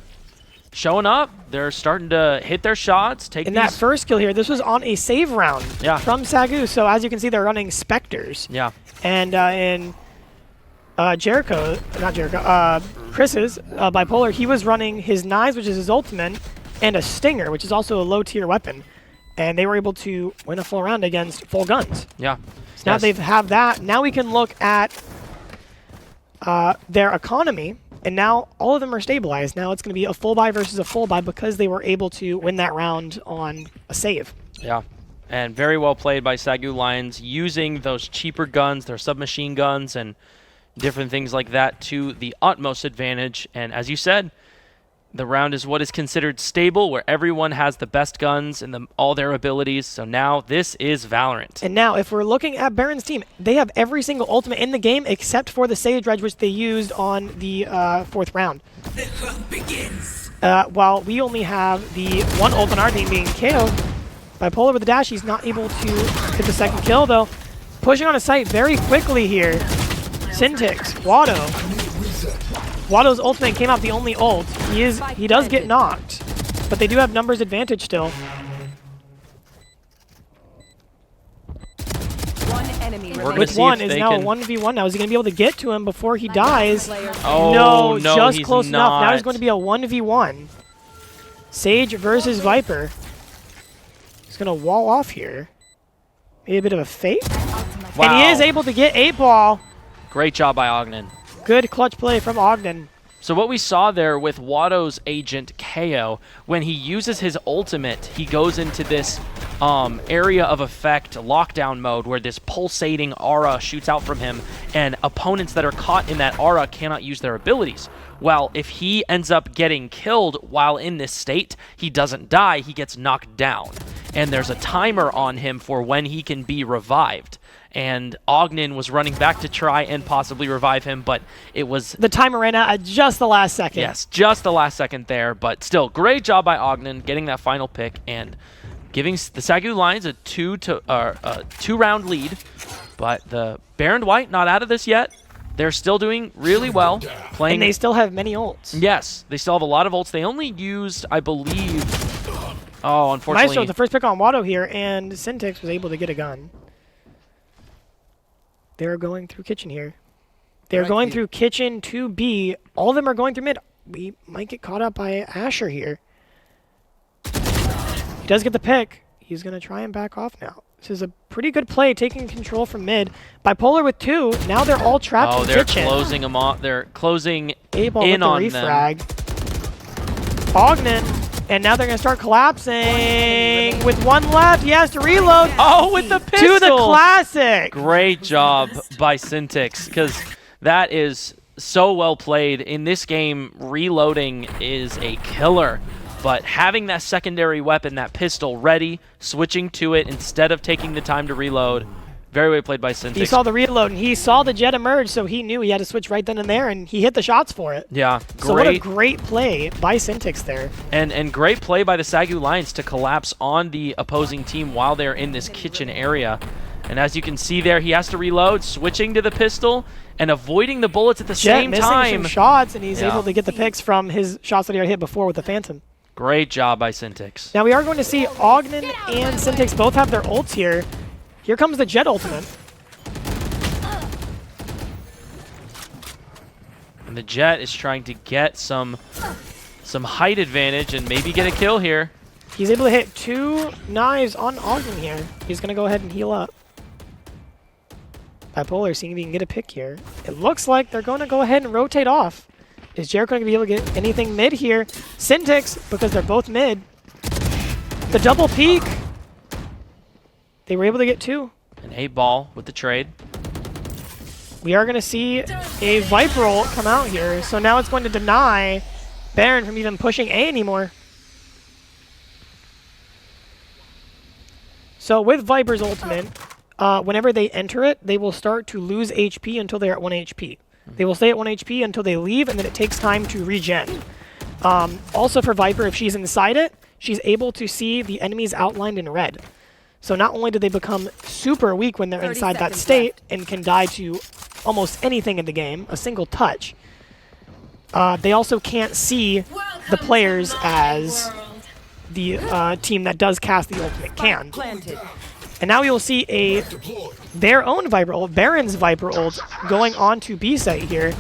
showing up. They're starting to hit their shots. Take And these. that first kill here, this was on a save round from SAGU. So as you can see, they're running Spectres. Yeah. And in Chris's Bipolar, he was running his knives, which is his ultimate, and a stinger, which is also a low tier weapon. And they were able to win a full round against full guns. Yeah. So now they have that. Now we can look at their economy, and now all of them are stabilized. Now it's going to be a full buy versus a full buy because they were able to win that round on a save. Yeah. And very well played by SAGU Lions, using those cheaper guns, their submachine guns, and different things like that to the utmost advantage. And as you said, the round is what is considered stable, where everyone has the best guns and all their abilities. So now this is Valorant. And now, if we're looking at Behrend's team, they have every single ultimate in the game except for the Sage Dredge, which they used on the 4th round. The hunt begins. While we only have the one ult on our team being KO. Bipolar with the dash, he's not able to get the second kill, though. Pushing on a site very quickly here. Syntax, Watto. Watto's ultimate came out the only ult. He does get knocked, but they do have numbers advantage still. One enemy enemy We're gonna remaining. With see one if is they now a can- 1v1 now. Is he going to be able to get to him before he dies? Oh, no, just he's close enough. Now not. there's going to be a 1v1. Sage versus Viper. He's going to wall off here. Maybe a bit of a fake. Wow. And he is able to get 8-ball. Great job by Ogden. Good clutch play from Ogden. So what we saw there with Watto's agent KO, when he uses his ultimate, he goes into this area of effect lockdown mode where this pulsating aura shoots out from him, and opponents that are caught in that aura cannot use their abilities. Well, if he ends up getting killed while in this state, he doesn't die, he gets knocked down. And there's a timer on him for when he can be revived. And Ogden was running back to try and possibly revive him, but it was... The timer ran out at just the last second. Yes, just the last second there, but still, great job by Ogden getting that final pick and giving the SAGU Lions a two-round lead. But the Behrend White not out of this yet. They're still doing really well. Playing. And they still have many ults. Yes, they still have a lot of ults. They only used, I believe... Oh, unfortunately... Maestro, the first pick on Watto here, and Syntix was able to get a gun. They're going through kitchen here. They're going through kitchen 2B. All of them are going through mid. We might get caught up by Asher here. He does get the pick. He's going to try and back off now. This is a pretty good play, taking control from mid. Bipolar with 2. Now they're all trapped in they're kitchen. closing them off. They're closing A-ball in with the on refrag. them. Ogden. And now they're going to start collapsing. With 1 left, he has to reload. Oh, with the pistol! To the classic. Great job by Syntix, because that is so well played. In this game, reloading is a killer. But having that secondary weapon, that pistol, ready, switching to it instead of taking the time to reload, very well played by Syntix. He saw the reload, and he saw the jet emerge, so he knew he had to switch right then and there, and he hit the shots for it. Yeah, So what a great play by Syntix there. And great play by the SAGU Lions to collapse on the opposing team while they're in this kitchen area. And as you can see there, he has to reload, switching to the pistol and avoiding the bullets at the Jet same missing time. some shots, and he's able to get the picks from his shots that he had hit before with the Phantom. Great job by Syntix. Now we are going to see Ogden and Syntix both have their ults here. Here comes the Jet ultimate. And the Jet is trying to get some height advantage and maybe get a kill here. He's able to hit 2 knives on Ogden here. He's going to go ahead and heal up. Bipolar seeing if he can get a pick here. It looks like they're going to go ahead and rotate off. Is Jericho going to be able to get anything mid here? Syntix, because they're both mid. The double peek. They were able to get 2. An 8-ball with the trade. We are going to see a Viper ult come out here. So now it's going to deny Behrend from even pushing A anymore. So with Viper's ultimate, whenever they enter it, they will start to lose HP until they're at 1 HP. They will stay at 1 HP until they leave, and then it takes time to regen. Also for Viper, if she's inside it, she's able to see the enemies outlined in red. So not only do they become super weak when they're inside that state and can die to almost anything in the game, a single touch, they also can't see the players as the team that does cast the ultimate can. And now you'll see their own Viper ult, Behrend's Viper ult, going on to B site here.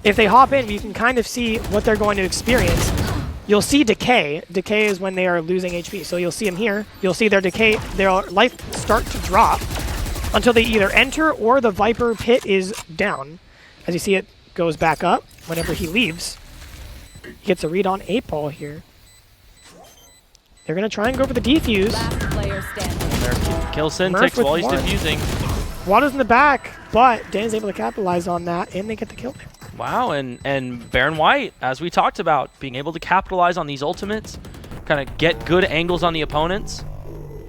If they hop in, you can kind of see what they're going to experience. You'll see decay. Decay is when they are losing HP. So you'll see them here. You'll see their decay, their life start to drop until they either enter or the Viper pit is down. As you see, it goes back up whenever he leaves. He gets a read on 8-ball here. They're going to try and go for the defuse. Last player standing. Kill Syntix while he's defusing. Watto's in the back, but Dan's able to capitalize on that, and they get the kill there. Wow, and Behrend White, as we talked about, being able to capitalize on these ultimates, kind of get good angles on the opponents,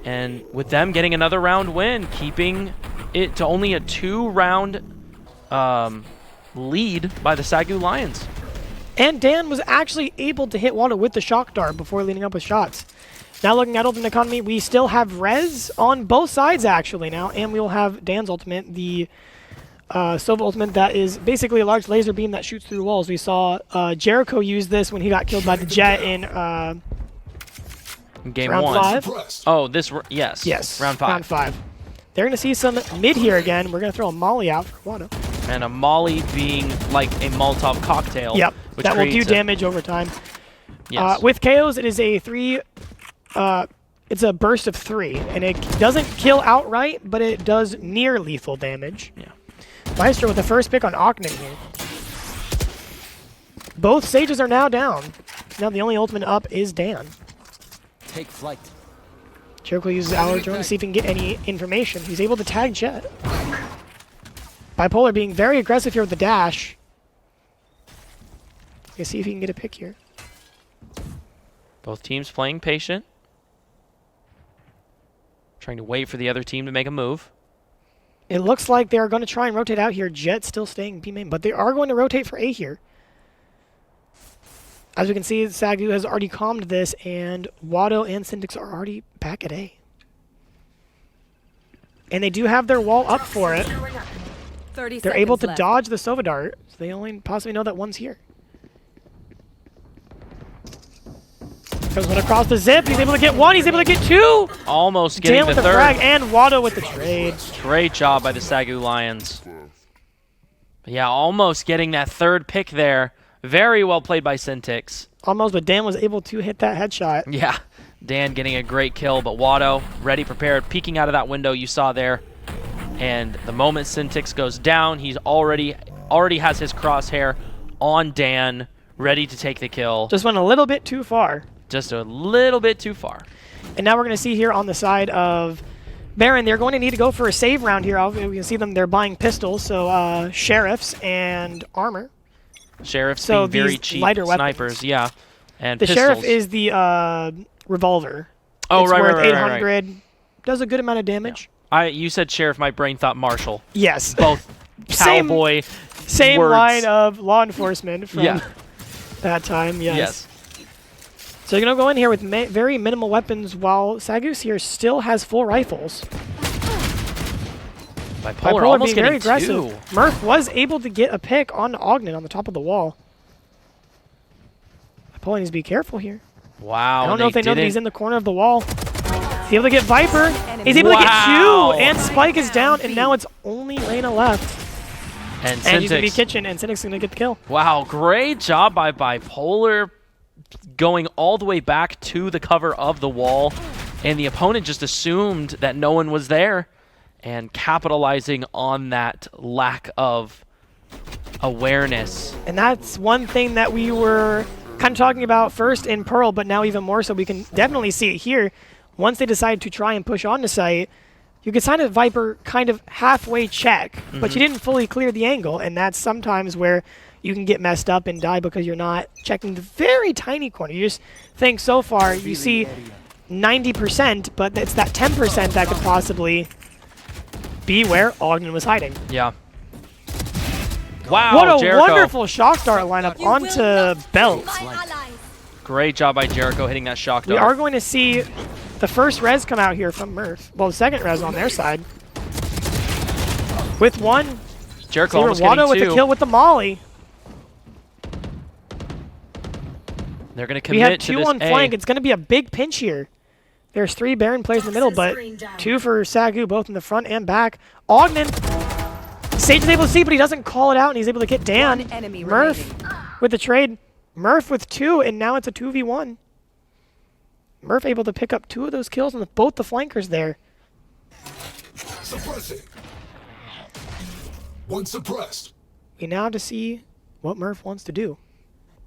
and with them getting another round win, keeping it to only a 2-round lead by the SAGU Lions. And Dan was actually able to hit Watto with the shock dart before leading up with shots. Now looking at ultimate economy, we still have res on both sides actually now, and we will have Dan's ultimate, the Sova ultimate that is basically a large laser beam that shoots through walls. We saw Jericho use this when he got killed by the Jet in Game round 1. 5. Oh, yes. Yes, Round 5. Round 5. They're going to see some mid here again. We're going to throw a molly out for Wano. And a molly being like a Molotov cocktail. Yep, Which that will do creates damage over time. Yes. With KOs, it is a it's a burst of 3, and it doesn't kill outright, but it does near lethal damage. Yeah. Meister with the first pick on Ogden here. Both Sages are now down. Now the only ultimate up is Dan. Take flight. Jericho uses our drone to see if he can get any information. He's able to tag Jet. Bipolar being very aggressive here with the dash. Let's see if he can get a pick here. Both teams playing patient. Trying to wait for the other team to make a move. It looks like they are going to try and rotate out here. Jet still staying B main, but they are going to rotate for A here. As we can see, SAGU has already calmed this, and Watto and Syntix are already back at A. And they do have their wall up for it. 30 They're able seconds to left. dodge the Sova Dart, so they only possibly know that one's here. Comes one across the zip. He's able to get one. He's able to get two. Almost getting Dan with the the third. frag, and Watto with the trade. Great job by the SAGU Lions. But yeah, almost getting that third pick there. Very well played by Syntix. Almost, but Dan was able to hit that headshot. Yeah, Dan getting a great kill, but Watto ready, prepared, peeking out of that window you saw there. And the moment Syntix goes down, he's already has his crosshair on Dan, ready to take the kill. Just went a little bit too far. Just a little bit too far. And now we're going to see here on the side of Behrend, they're going to need to go for a save round here. We can see them, they're buying pistols, so sheriffs and armor. Sheriffs So being very these cheap lighter weapons. snipers, yeah. And The pistols. sheriff is the revolver. Oh, it's right, worth right, right, right, 800. Does a good amount of damage. You said sheriff, my brain thought marshal. Yes. Both Same- cowboy Same words. line of law enforcement from Yeah. that time, yes. Yes. So you're going to go in here with very minimal weapons while Sagus here still has full rifles. Bipolar almost being very getting aggressive. two. Murph was able to get a pick on Ogden on the top of the wall. Bipolar needs to be careful here. Wow. I don't know if they know that he's didn't- in the corner of the wall. He's able to get Viper. He's able to get Wow. two, and Spike is down, and now it's only Reyna left. And And he's going to be Syntix. Kitchen, and Cynic's going to get the kill. Wow, great job by Bipolar going all the way back to the cover of the wall. And the opponent just assumed that no one was there. And capitalizing on that lack of awareness. And that's one thing that we were kind of talking about first in Pearl, but now even more so we can definitely see it here. Once they decide to try and push on the site, you can sign a Viper kind of halfway check, but you didn't fully clear the angle, and that's sometimes where you can get messed up and die because you're not checking the very tiny corner. You just think so far you see 90%, but it's that 10% that could possibly be where Ogden was hiding. Yeah. Wow, What a Jericho. wonderful shock dart lineup onto Belt. Great job by Jericho hitting that shock We dart. are going to see the first res come out here from Murph. Well, the second res on their side. With one, Jericho almost getting Watto with the two. kill with the molly. They're going to We have commit to two this on A. flank. It's going to be a big pinch here. There's 3 Behrend players in the middle, but 2 for SAGU, both in the front and back. Ogden, Sage is able to see, but he doesn't call it out, and he's able to get Dan. One enemy Murph remaining. with the trade. Murph with 2, and now it's a 2v1. Murph able to pick up 2 of those kills on both the flankers there. Suppressing. One suppressed. We now have to see what Murph wants to do.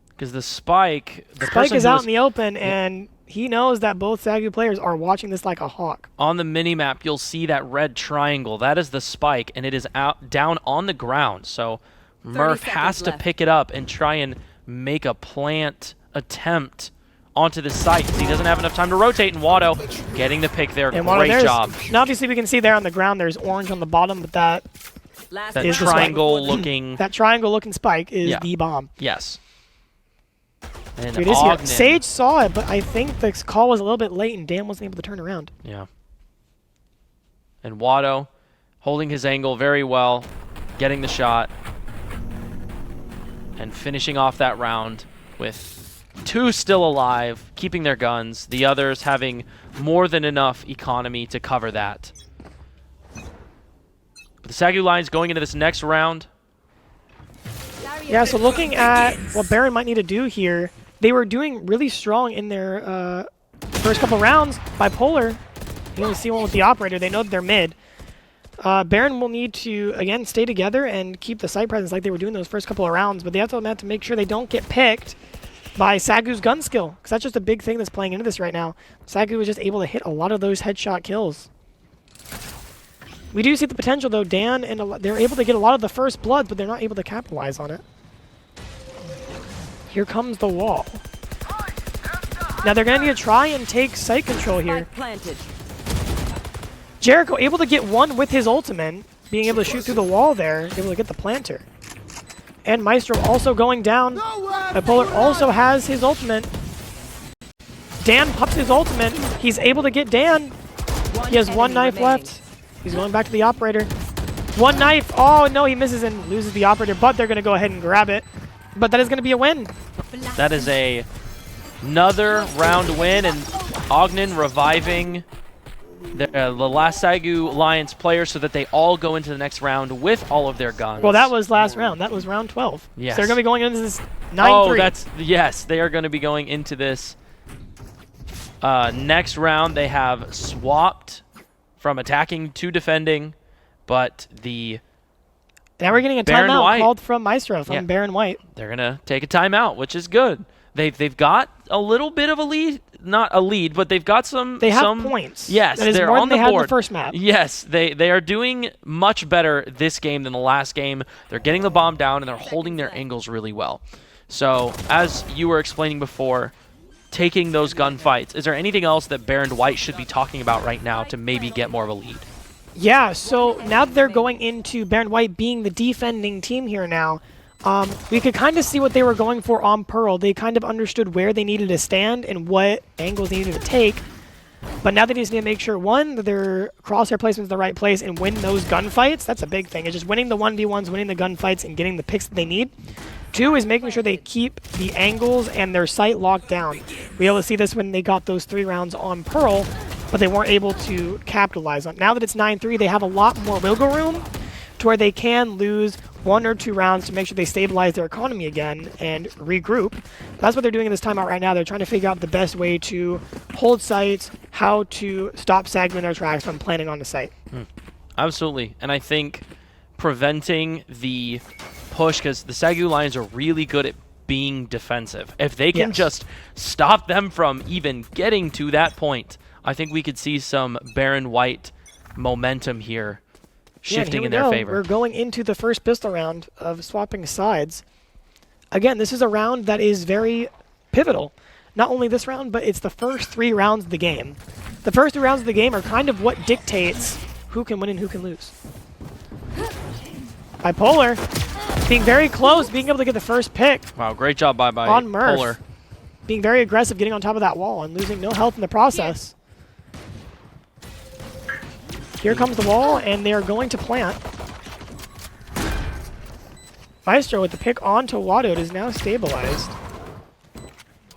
Because the Spike... The Spike person is who out was in the open, and he knows that both SAGU players are watching this like a hawk. on the minimap, you'll see that red triangle. That is the Spike, and it is out down on the ground. So Murph has seconds to left. pick it up and try and make a plant attempt onto the site because he doesn't have enough time to rotate. And Watto getting the pick there. And Great job. Now obviously we can see there on the ground there's orange on the bottom, but that Last That is the triangle looking... triangle looking spike is Yeah. the bomb. Yes. And It is here. Ogden. Sage saw it, but I think the call was a little bit late and Dan wasn't able to turn around. Yeah. And Watto holding his angle very well, getting the shot, and finishing off that round with 2 still alive, keeping their guns, the others having more than enough economy to cover that. But the SAGU Lions going into this next round. Yeah, so looking at what Behrend might need to do here, they were doing really strong in their first couple rounds. Bipolar, you only see one with the operator. They know that they're mid. Behrend will need to, again, stay together and keep the site presence like they were doing those first couple of rounds, but they have to make sure they don't get picked by SAGU's gun skill, because that's just a big thing that's playing into this right now. SAGU was just able to hit a lot of those headshot kills. We do see the potential, though. Dan and they're able to get a lot of the first bloods, but they're not able to capitalize on it. Here comes the wall. Now they're going to need to try and take site control here. Planted. Jericho able to get one with his ultimate, being able to shoot through the wall there, able to get the planter. And Maestro also going down. Bipolar also has his ultimate. Dan pops his ultimate. He's able to get Dan. He has one knife left. He's going back to the operator. One knife. Oh, no, he misses and loses the operator, but they're going to go ahead and grab it. But that is going to be a win. That is another round win, and Ogden reviving the last SAGU Lions player so that they all go into the next round with all of their guns. Well, that was last round. That was round 12. Yes. So they're going to be going into this 9-3. Oh, yes, they are going to be going into this next round. They have swapped from attacking to defending, but now we're getting a timeout called from Maestro, from Behrend White. They're going to take a timeout, which is good. They've got a little bit of a lead. Not a lead, but they've got some... They have points. Yes, that is they're more on than the they board. had in the first map. Yes, they are doing much better this game than the last game. They're getting the bomb down, and they're holding their angles really well. So, as you were explaining before, taking those gunfights, is there anything else that Behrend White should be talking about right now to maybe get more of a lead? Yeah, so now that they're going into Behrend White being the defending team here now, we could kind of see what they were going for on Pearl. They kind of understood where they needed to stand and what angles they needed to take. But now they just need to make sure, one, that their crosshair placement is the right place and win those gunfights. That's a big thing. It's just winning the 1v1s, winning the gunfights, and getting the picks that they need. Two is making sure they keep the angles and their sight locked down. We were able to see this when they got those 3 rounds on Pearl, but they weren't able to capitalize on it. Now that it's 9-3, they have a lot more wiggle room to where they can lose 1 or 2 rounds to make sure they stabilize their economy again and regroup. That's what they're doing in this timeout right now. They're trying to figure out the best way to hold sites, how to stop SAGU in their tracks from planning on the site. Absolutely. And I think preventing the push, because the SAGU Lions are really good at being defensive. If they can just stop them from even getting to that point, I think we could see some Behrend White momentum here shifting in their favor. We're going into the first pistol round of swapping sides. Again, this is a round that is very pivotal. Not only this round, but it's the first 3 rounds of the game. The first 3 rounds of the game are kind of what dictates who can win and who can lose. Bipolar being very close, being able to get the first pick. Wow, great job by on Murph. Polar. Being very aggressive, getting on top of that wall and losing no health in the process. Here comes the wall, and they are going to plant. Maestro with the pick onto Wadod is now stabilized.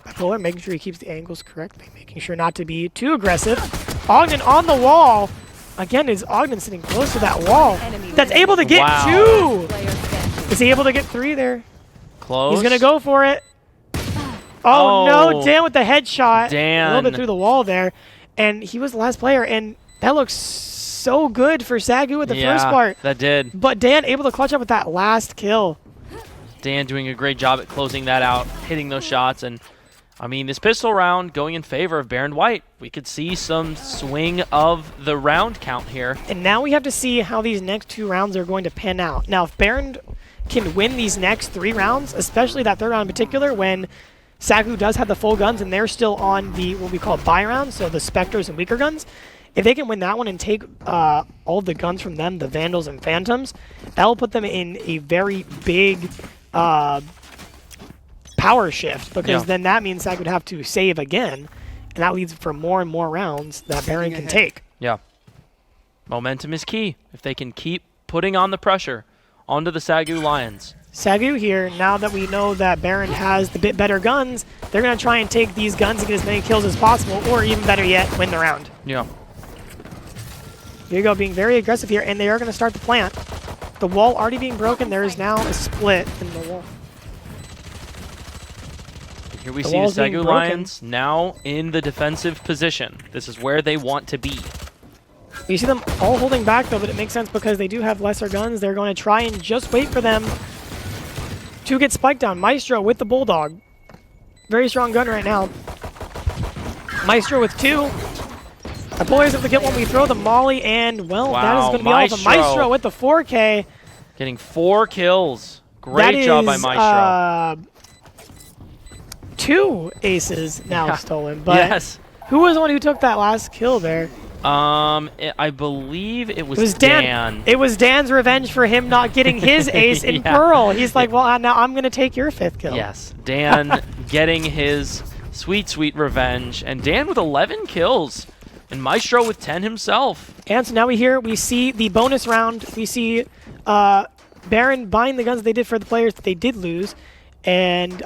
Bipolar making sure he keeps the angles correctly, making sure not to be too aggressive. Ogden on the wall. Again, is Ogden sitting close to that wall. That's able to get 2. Is he able to get 3 there? Close. He's going to go for it. Oh, no, Dan with the headshot. Dan. A little bit through the wall there. And he was the last player, and that looks so good for SAGU at the first part. That did. But Dan able to clutch up with that last kill. Dan doing a great job at closing that out, hitting those shots, and I mean, this pistol round going in favor of Behrend White. We could see some swing of the round count here. And now we have to see how these next 2 rounds are going to pan out. Now, if Behrend can win these next 3 rounds, especially that 3rd round in particular, when SAGU does have the full guns and they're still on the what we call buy round, so the Spectres and weaker guns, if they can win that one and take all of the guns from them, the Vandals and Phantoms, that'll put them in a very big power shift, because then that means SAG would have to save again, and that leads for more and more rounds that Behrend can take. Yeah. Momentum is key. If they can keep putting on the pressure onto the SAGU Lions. SAGU here, now that we know that Behrend has the bit better guns, they're going to try and take these guns and get as many kills as possible, or even better yet, win the round. Yeah. Here you go, being very aggressive here, and they are going to start the plant. The wall already being broken. There is now a split in the wall. Here we see the SAGU Lions now in the defensive position. This is where they want to be. You see them all holding back, though, but it makes sense because they do have lesser guns. They're going to try and just wait for them to get spiked down. Maestro with the Bulldog. Very strong gun right now. Maestro with 2. The Bullies have to get one. We throw the Molly, and, well, that is going to be all. The Maestro with the 4K. Getting 4 kills. Great job by Maestro. 2 aces now stolen. But yes. Who was the one who took that last kill there? I believe it was Dan. It was Dan's revenge for him not getting his ace in Pearl. He's like, well, now I'm going to take your 5th kill. Yes, Dan getting his sweet, sweet revenge. And Dan with 11 kills. And Maestro with 10 himself. And so now we see the bonus round. We see Behrend buying the guns they did for the players that they did lose. And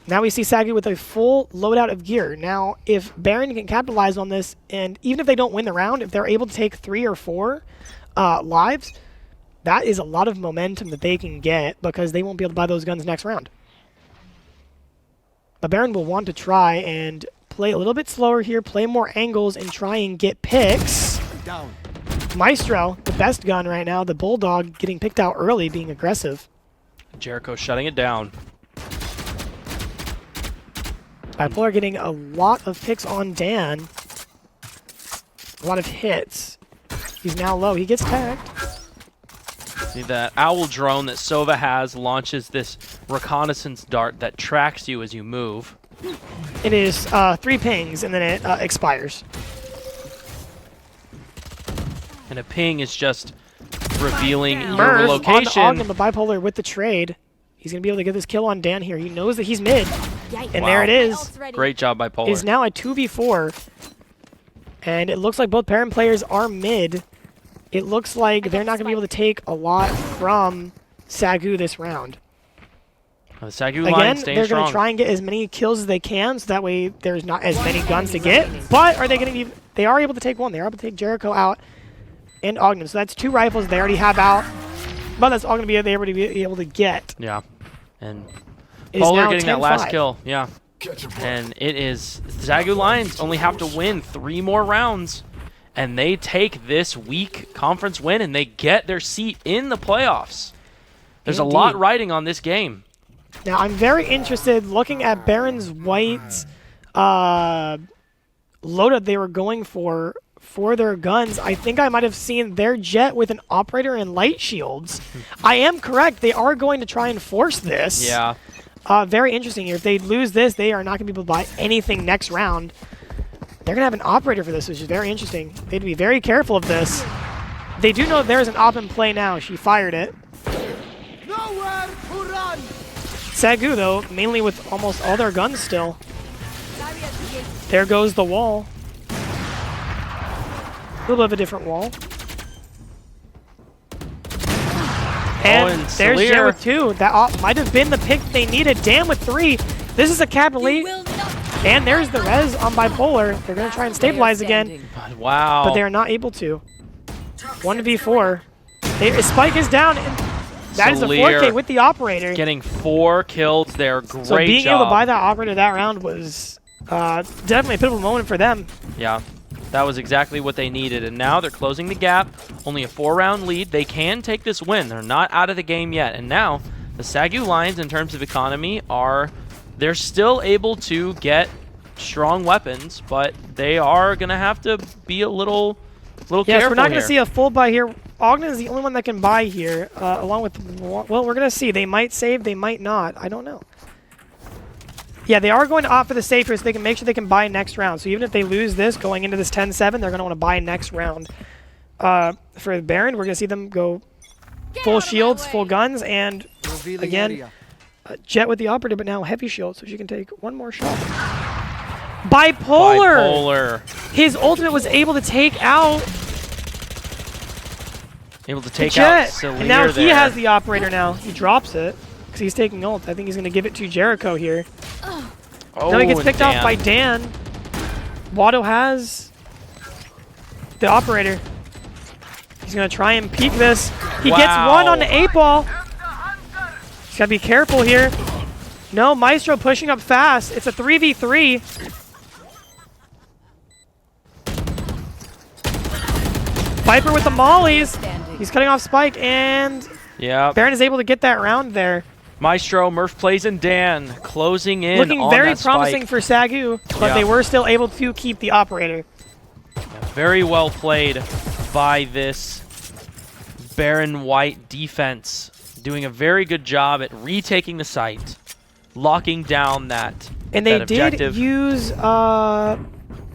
now we see SAGU with a full loadout of gear. Now, if Behrend can capitalize on this, and even if they don't win the round, if they're able to take 3 or 4 lives, that is a lot of momentum that they can get because they won't be able to buy those guns next round. But Behrend will want to try and play a little bit slower here, play more angles, and try and get picks. Down. Maestro, the best gun right now, the Bulldog getting picked out early, being aggressive. Jericho shutting it down. Bipolar getting a lot of picks on Dan. A lot of hits. He's now low. He gets tagged. See that owl drone that Sova has launches this reconnaissance dart that tracks you as you move. It is 3 pings, and then it expires. And a ping is just revealing your Murph location. on Ogden, but Bipolar with the trade. He's going to be able to get this kill on Dan here. He knows that he's mid. And there it is. Great job by Polar. Is now a 2v4. And it looks like both Penn players are mid. It looks like they're not going to be able to take a lot from SAGU this round. The SAGU line staying they're strong. going to try and get as many kills as they can, so that way there's not as many guns to get. But are they going to be... They are able to take one. They are able to take Jericho out and Ogden. So that's 2 rifles they already have out. But that's all going to be able to get. Yeah. And It Polar getting that 10-5. last kill. Yeah. And it is... SAGU Lions only have to win 3 more rounds. And they take this week conference win, and they get their seat in the playoffs. There's a lot riding on this game. Now, I'm very interested looking at Behrend's White's loadout they were going for their guns. I think I might have seen their jet with an operator and light shields. I am correct. They are going to try and force this. Yeah. Very interesting here. If they lose this, they are not going to be able to buy anything next round. They're going to have an operator for this, which is very interesting. They have to be very careful of this. They do know there's an op in play now. She fired it. Nowhere to run. SAGU, though, mainly with almost all their guns still. There goes the wall. A little bit of a different wall. And there's Jet with 2. That op might have been the pick they needed. Dan with 3. This is a cap elite. And there's the res on Bipolar. They're going to try and stabilize again. Wow. But they are not able to. 1v4. Spike is down. And that is the 4K with the operator. Getting 4 kills there. Great job. So being able to buy that operator that round was definitely a pivotal moment for them. Yeah. That was exactly what they needed. And now they're closing the gap. Only a 4-round lead. They can take this win. They're not out of the game yet. And now the SAGU Lions, in terms of economy, they're still able to get strong weapons, but they are going to have to be a little careful. Yes, we're not going to see a full buy here. Ogden is the only one that can buy here, along with... Well, we're going to see. They might save, they might not. I don't know. Yeah, they are going to opt for the save here so they can make sure they can buy next round. So even if they lose this going into this 10-7, they're going to want to buy next round. For Behrend, we're going to see them go full shields, full guns, and again... Jet with the operator, but now heavy shield, so she can take one more shot. Bipolar! His ultimate was able to take out... Able to take Jet. out Celia. And now he has the operator now. He drops it, because he's taking ult. I think he's going to give it to Jericho here. Oh, now he gets picked off by Dan. Watto has The operator. He's going to try and peek this. He Wow. gets one on the 8-ball. He's got to be careful here. No, Maestro pushing up fast. It's a 3v3. Viper with the mollies. He's cutting off Spike, and Yeah. Behrend is able to get that round there. Maestro, Murph plays, and Dan closing in Looking on very that spike. promising for SAGU, but Yeah. they were still able to keep the operator. Very well played by this Behrend White defense. Doing a very good job at retaking the site, locking down that And they that did objective. use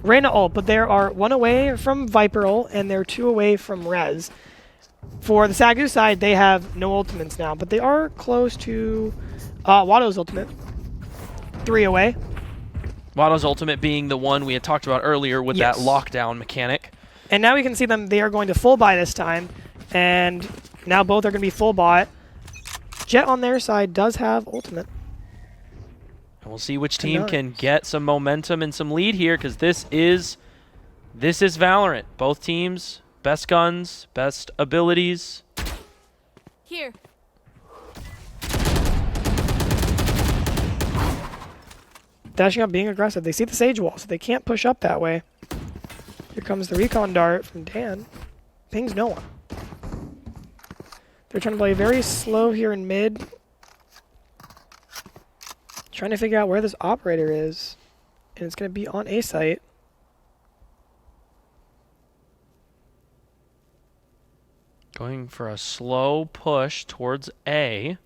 Reyna ult, but there are 1 away from Viper ult, and they're 2 away from Rez. For the SAGU side, they have no ultimates now, but they are close to Watto's ultimate. 3 away. Watto's ultimate being the one we had talked about earlier with Yes. that lockdown mechanic. And now we can see them, they are going to full buy this time, and now both are going to be full bought. Jet on their side does have ultimate. And we'll see which team Nice. can get some momentum and some lead here, because this is Valorant. Both teams, best guns, best abilities. Here. Dashing up, being aggressive. They see the Sage wall, so they can't push up that way. Here comes the recon dart from Dan. Pings no one. They're trying to play very slow here in mid. Trying to figure out where this operator is. And it's going to be on A site. Going for a slow push towards A.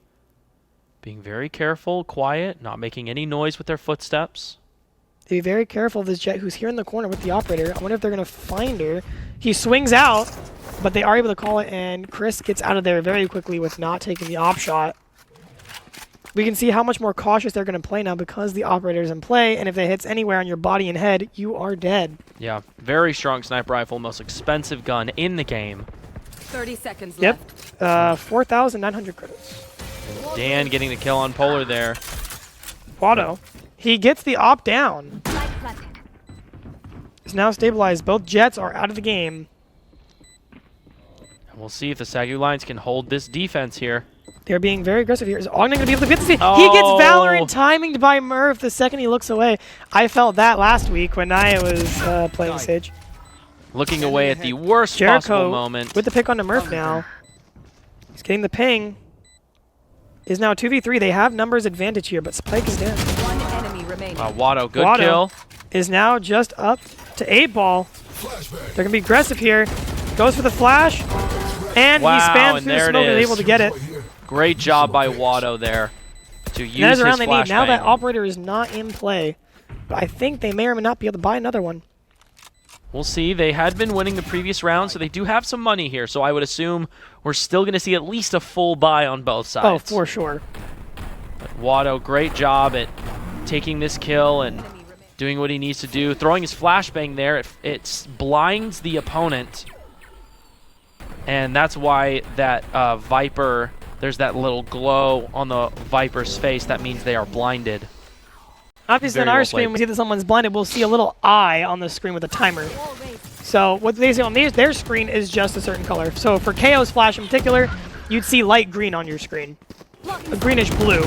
Being very careful, quiet, not making any noise with their footsteps. Be very careful of this Jet who's here in the corner with the operator. I wonder if they're going to find her. He swings out, but they are able to call it, and Chris gets out of there very quickly with not taking the op shot. We can see how much more cautious they're going to play now because the operator's in play, and if it hits anywhere on your body and head, you are dead. Yeah, very strong sniper rifle, most expensive gun in the game. 30 seconds Yep. left. 4,900 credits. Dan getting the kill on Polar there. Watto. He gets the op down. It's now stabilized. Both Jets are out of the game. And we'll see if the SAGU Lions can hold this defense here. They're being very aggressive here. Is Ogden going to be able to get this? He gets Oh. Valorant timinged by Murph the second he looks away. I felt that last week when I was playing Sage. Looking away at the worst possible Jericho moment. with the pick on the Murph now. He's getting the ping. Is now 2v3. They have numbers advantage here, but Spike is dead. One enemy remaining. Watto, good Watto kill. is now just up to 8-ball. They're going to be aggressive here. Goes for the flash. And Wow, he spams and through the there it smoke and is is. able to get it. Great job by Watto there to use And that is his around they need. Now that flashbang. operator is not in play. But I think they may or may not be able to buy another one. We'll see. They had been winning the previous round, so they do have some money here. So I would assume we're still going to see at least a full buy on both sides. Oh, for sure. But Watto, great job at taking this kill and doing what he needs to do. Throwing his flashbang there, it blinds the opponent. And that's why that Viper, there's that little glow on the Viper's face. That means they are blinded. Obviously, on Very our well screen, played. when we see that someone's blinded, we'll see a little eye on the screen with a timer. So what they see on their screen is just a certain color. So for KO's flash in particular, you'd see light green on your screen. A greenish blue.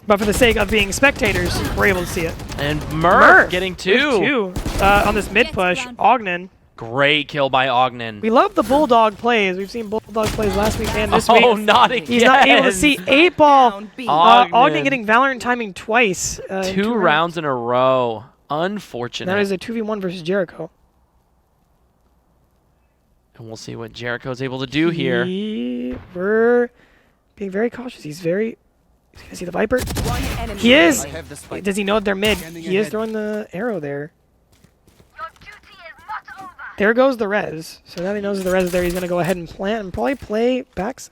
But for the sake of being spectators, we're able to see it. And Murph getting two. On this mid push. Ogden. Great kill by Ogden. We love the Bulldog plays. We've seen Bulldog plays last week and this week. Oh, not again. He's not able to see 8-ball. Down B. Ogden getting Valorant timing twice. in Two rounds in a row. Unfortunate. That is a 2v1 versus Jericho. And we'll see what Jericho's able to do here. We're being very cautious. He's going to see the Viper. One enemy He is. I have the spike. Does he know that they're mid? Scanning He is ahead. throwing the arrow there. There goes the res. So now he knows the res is there. He's going to go ahead and plant and probably play backs.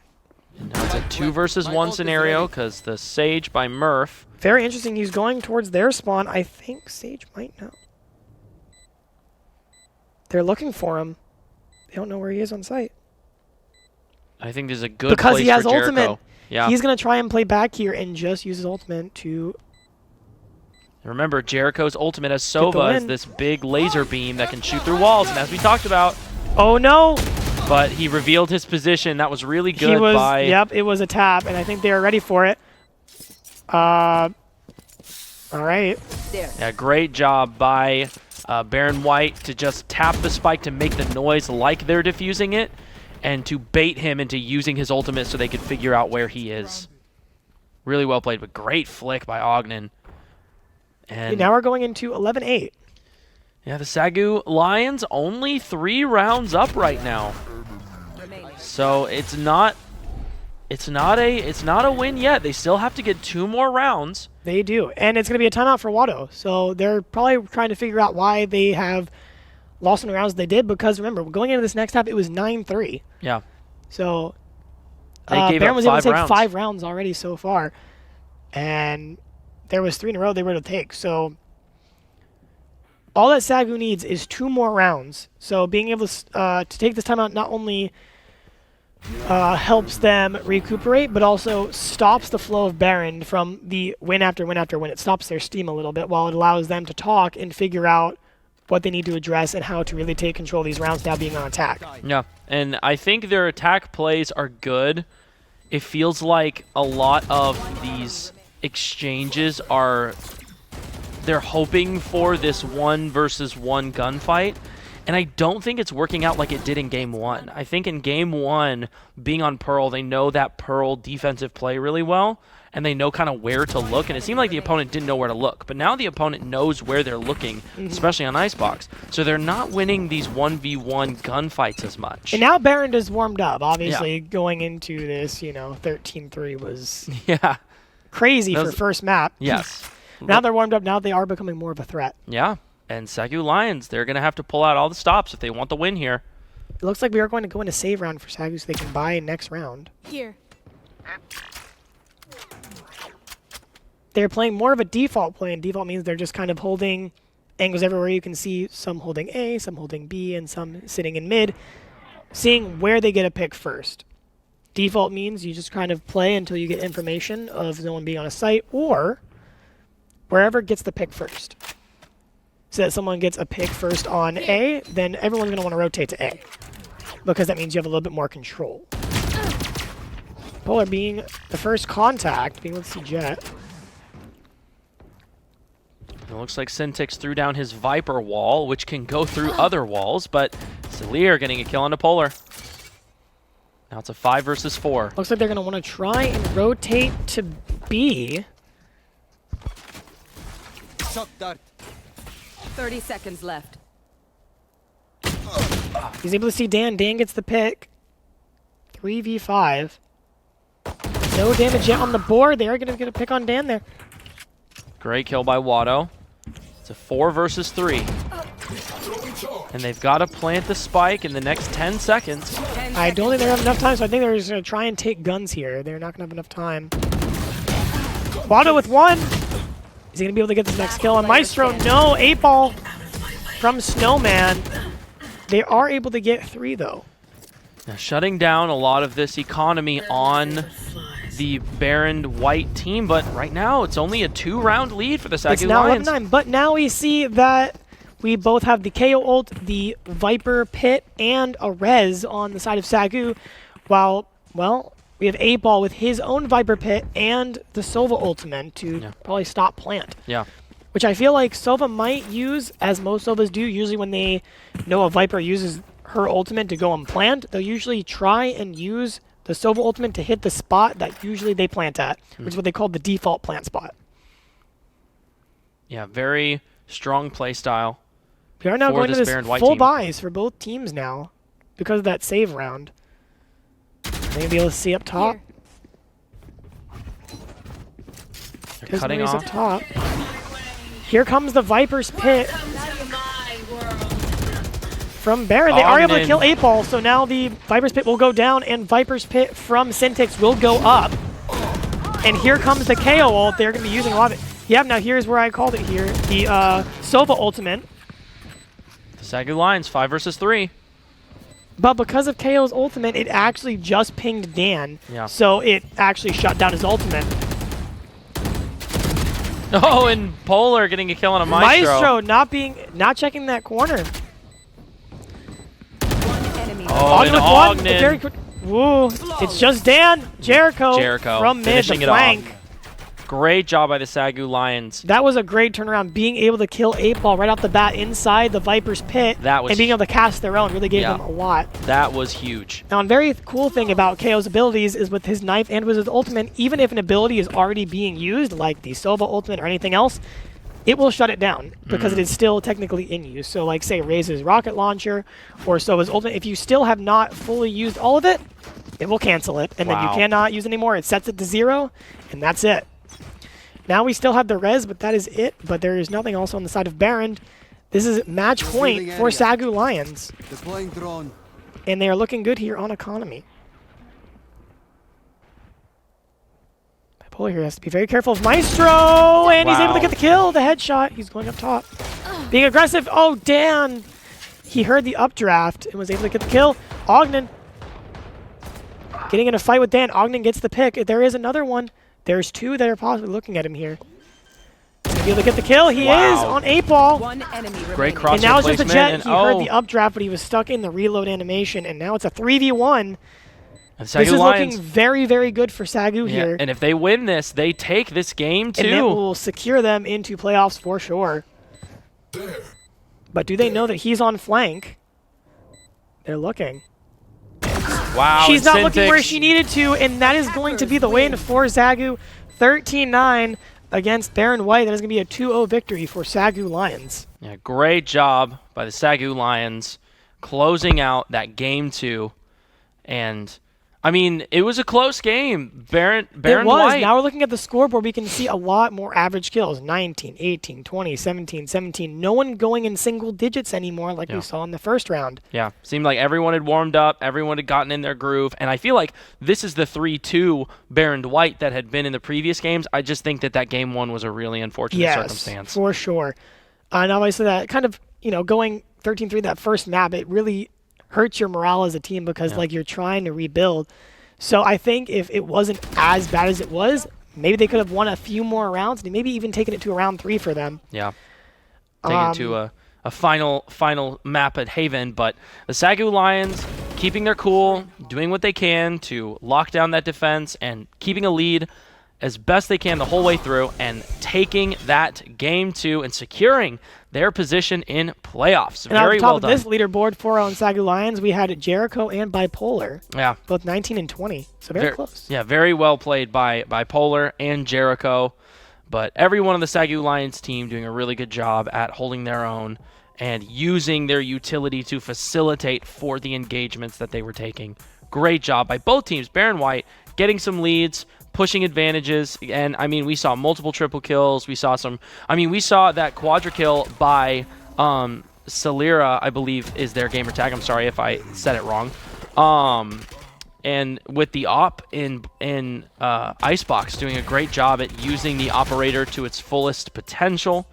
And now it's a 2 versus 1 scenario because the Sage by Murph. Very interesting. He's going towards their spawn. I think Sage might know. They're looking for him. They don't know where he is on site. I think this is a good Because place he has for Jericho. ultimate. Yeah. He's going to try and play back here and just use his ultimate to Remember, Jericho's ultimate as the Sova is win. this big laser beam that can shoot through walls, and as we talked about, Oh no! but he revealed his position. That was really good He was, by... yep, it was a tap, and I think they were ready for it. All right. Yeah, great job by Behrend White to just tap the spike to make the noise like they're defusing it, and to bait him into using his ultimate so they could figure out where he is. Really well played, but great flick by Ogden. And Now we're going into 11-8. yeah, the SAGU Lions only 3 rounds up right now. So it's not a win yet. They still have to get 2 more rounds. They do, and it's going to be a timeout for Watto. So they're probably trying to figure out why they have lost in the rounds they did, because remember, going into this next half, it was 9-3. Yeah. So They gave Behrend up was able to 5 take rounds. 5 rounds already so far, and there was 3 in a row they were able to take. So all that SAGU needs is 2 more rounds. So being able to take this timeout not only helps them recuperate, but also stops the flow of Behrend from the win after win after win. It stops their steam a little bit while it allows them to talk and figure out what they need to address and how to really take control of these rounds now being on attack. Yeah, and I think their attack plays are good. It feels like a lot of these exchanges are... They're hoping for this 1 versus 1 gunfight, and I don't think it's working out like it did in Game 1. I think in Game 1, being on Pearl, they know that Pearl defensive play really well, and they know kind of where to look, and it seemed like the opponent didn't know where to look. But now the opponent knows where they're looking, especially on Icebox. So they're not winning these 1v1 gunfights as much. And now Behrend is warmed up. Obviously, going into this, 13-3 was Yeah. crazy That for was- first map. Yes. Now they're warmed up. Now they are becoming more of a threat. Yeah. And SAGU Lions, they're going to have to pull out all the stops if they want the win here. It looks like we are going to go into save round for SAGU so they can buy next round. Here. They're playing more of a default play, and default means they're just kind of holding angles everywhere. You can see some holding A, some holding B, and some sitting in mid, seeing where they get a pick first. Default means you just kind of play until you get information of no one being on a site, or wherever gets the pick first. So that someone gets a pick first on A, then everyone's going to want to rotate to A, because that means you have a little bit more control. Polar being the first contact, being with Jet. It looks like Syntix threw down his Viper wall, which can go through other walls, but Celir getting a kill onto Polar. Now it's a 5 versus 4. Looks like they're going to want to try and rotate to B. Shock dart. 30 seconds left. He's able to see Dan. Dan gets the pick. 3v5. No damage yet on the board. They are going to get a pick on Dan there. Great kill by Watto. It's a 4 versus 3. And they've got to plant the spike in the next 10 seconds. I don't think they have enough time, so I think they're just going to try and take guns here. They're not going to have enough time. Watto with 1. Is he going to be able to get this next kill? And Maestro, no. 8-ball from Snowman. They are able to get 3, though. Now shutting down a lot of this economy on the Behrend White team, but right now it's only a 2-round lead for the It's SAGU now Lions. 11-9, but now we see that we both have the KO ult, the Viper pit, and a res on the side of SAGU, while, well, we have 8-ball with his own Viper pit and the Sova ultimate to probably stop plant. Yeah. Which I feel like Sova might use, as most Sovas do, usually when they know a Viper uses her ultimate to go and plant, they'll usually try and use the Sova ultimate to hit the spot that usually they plant at, which is what they call the default plant spot. Yeah, very strong play style. We are now for going to this this Behrend White full team. buys for both teams now because of that save round. They're going to be able to see up top. They're There's cutting noise off. up top. Here comes the Viper's pit from Behrend. They are able to Ogden. kill 8-ball, so now the Viper's pit will go down, and Viper's pit from Syntix will go up. And here comes the KO ult. They're going to be using a lot of it. Yeah, now here's where I called it here. The Sova ultimate. The SAGU Lions 5 versus 3. But because of KO's ultimate, it actually just pinged Dan. Yeah. So it actually shut down his ultimate. Oh, and Polar getting a kill on a Maestro. not checking that corner. One enemy. Oh, and with one. Ogden. Very quick. Woo. It's just Dan. Jericho from mid finishing to it off. flank. Great job by the SAGU Lions. That was a great turnaround. Being able to kill 8-Ball right off the bat inside the Viper's pit That was- and being able to cast their own really gave Yeah. them a lot. That was huge. Now, a very cool thing about KO's abilities is with his knife and with his ultimate, even if an ability is already being used, like the Sova ultimate or anything else, it will shut it down because it is still technically in use. So, like, say, Raze's rocket launcher or Sova's ultimate, if you still have not fully used all of it, it will cancel it, and then you Wow. cannot use anymore. It sets it to 0, and that's it. Now we still have the res, but that is it. But there is nothing else on the side of Behrend. This is match point for SAGU Lions, Deploying drone. and they are looking good here on economy. Bipolar here has to be very careful of Maestro, and he's able to Wow. get the kill, the headshot. He's going up top. Being aggressive. Oh, Dan. He heard the updraft and was able to get the kill. Ogden getting in a fight with Dan. Ogden gets the pick. There is another one. There's two that are possibly looking at him here. He'll be able to get the kill. He Wow. is on 8-Ball. One enemy remaining. Great cross And now it's just a placement, jet. and He heard oh, the updraft, but he was stuck in the reload animation, and now it's a 3v1. and This SAGU is Lions. looking very, very good for SAGU Yeah, here. and if they win this, they take this game too. And it will secure them into playoffs for sure. But do they know that he's on flank? They're looking. Wow. She's and not looking where Syntix- she needed to, and that is going to be the win for SAGU. 13-9 against Behrend White. That is going to be a 2-0 victory for SAGU Lions. Yeah, great job by the SAGU Lions closing out that game 2. And I mean, it was a close game. Behrend It was. White. Now we're looking at the scoreboard. We can see a lot more average kills. 19, 18, 20, 17, 17. No one going in single digits anymore like Yeah. we saw in the first round. Yeah, seemed like everyone had warmed up, everyone had gotten in their groove, and I feel like this is the 3-2 Behrend White that had been in the previous games. I just think that game 1 was a really unfortunate Yes, circumstance. for sure. And obviously that kind of, going 13-3 that first map, it really hurts your morale as a team because like you're trying to rebuild. So I think if it wasn't as bad as it was, maybe they could have won a few more rounds and maybe even taken it to a round 3 for them. Yeah, taking it to a final map at Haven, but the SAGU Lions keeping their cool, doing what they can to lock down that defense and keeping a lead as best they can the whole way through and taking that game 2 and securing their position in playoffs. And at Very the top well of done. this leaderboard for on SAGU Lions, we had Jericho and Bipolar, Yeah. both 19 and 20. So very close. Yeah, very well played by Polar and Jericho. But everyone on the SAGU Lions team doing a really good job at holding their own and using their utility to facilitate for the engagements that they were taking. Great job by both teams. Behrend White getting some leads, pushing advantages, and I mean, we saw multiple triple kills. We saw we saw that quadra kill by Salira, I believe is their gamer tag. I'm sorry if I said it wrong. And with the op in Icebox doing a great job at using the operator to its fullest potential,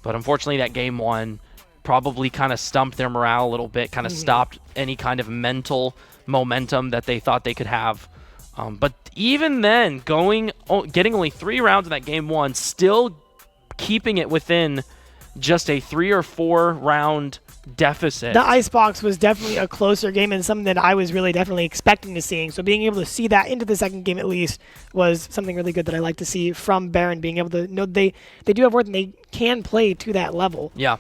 but unfortunately that game 1 probably kind of stumped their morale a little bit, kind of stopped any kind of mental momentum that they thought they could have. But even then, getting only 3 rounds in that game 1, still keeping it within just a 3 or 4 round deficit. The Icebox was definitely a closer game and something that I was really definitely expecting to see. So being able to see that into the second game at least was something really good that I like to see from Behrend, being able to know they do have worth and they can play to that level. Yeah.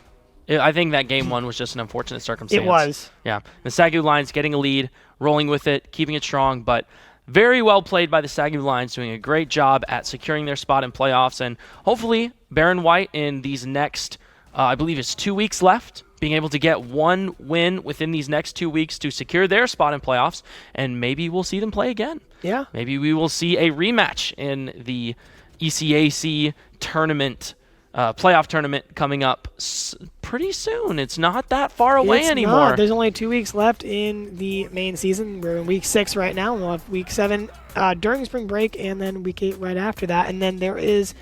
I think that game 1 was just an unfortunate circumstance. It was. Yeah. The SAGU Lions getting a lead, rolling with it, keeping it strong, but very well played by the SAGU Lions, doing a great job at securing their spot in playoffs, and hopefully Behrend White in these next, I believe it's 2 weeks left, being able to get 1 win within these next 2 weeks to secure their spot in playoffs, and maybe we'll see them play again. Yeah. Maybe we will see a rematch in the ECAC tournament, playoff tournament coming up pretty soon. It's not that far away anymore. Not. There's only 2 weeks left in the main season. We're in week 6 right now. We'll have week 7 during spring break, and then week 8 right after that. And then there is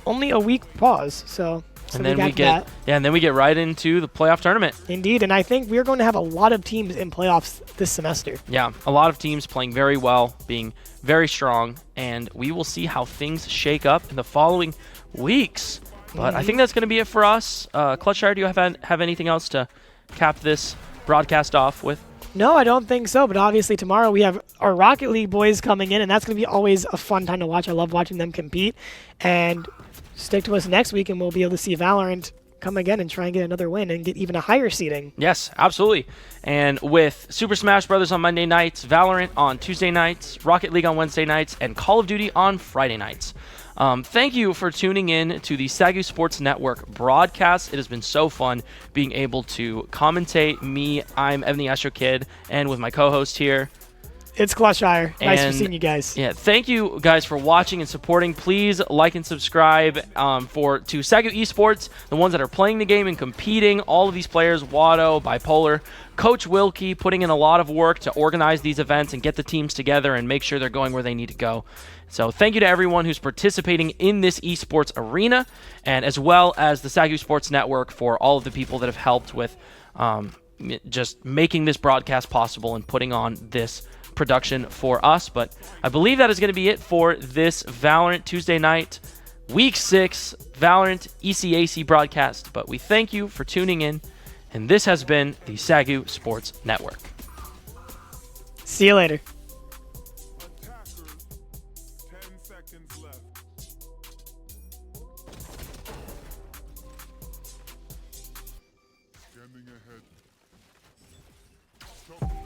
only a week pause. So So And then got we get that. yeah, and then we get right into the playoff tournament. Indeed, and I think we're going to have a lot of teams in playoffs this semester. Yeah, a lot of teams playing very well, being very strong, and we will see how things shake up in the following weeks. But I think that's going to be it for us. Clutchshire, do you have anything else to cap this broadcast off with? No, I don't think so, but obviously tomorrow we have our Rocket League boys coming in, and that's going to be always a fun time to watch. I love watching them compete, and stick to us next week, and we'll be able to see Valorant come again and try and get another win and get even a higher seeding. Yes, absolutely. And with Super Smash Bros. On Monday nights, Valorant on Tuesday nights, Rocket League on Wednesday nights, and Call of Duty on Friday nights. Thank you for tuning in to the SAGU Sports Network broadcast. It has been so fun being able to commentate. I'm Evan the Astro Kid, and with my co-host here. It's Clutchshire. Nice for And, seeing you guys. Yeah, thank you guys for watching and supporting. Please like and subscribe to SAGU Esports, the ones that are playing the game and competing. All of these players, Watto, Bipolar, Coach Wilkie, putting in a lot of work to organize these events and get the teams together and make sure they're going where they need to go. So thank you to everyone who's participating in this esports arena, and as well as the SAGU Sports Network for all of the people that have helped with just making this broadcast possible and putting on this production for us. But I believe that is going to be it for this Valorant Tuesday night, Week 6 Valorant ECAC broadcast. But we thank you for tuning in, and this has been the SAGU Sports Network. See you later. Attackers, 10 seconds left. Scanning ahead. Stop.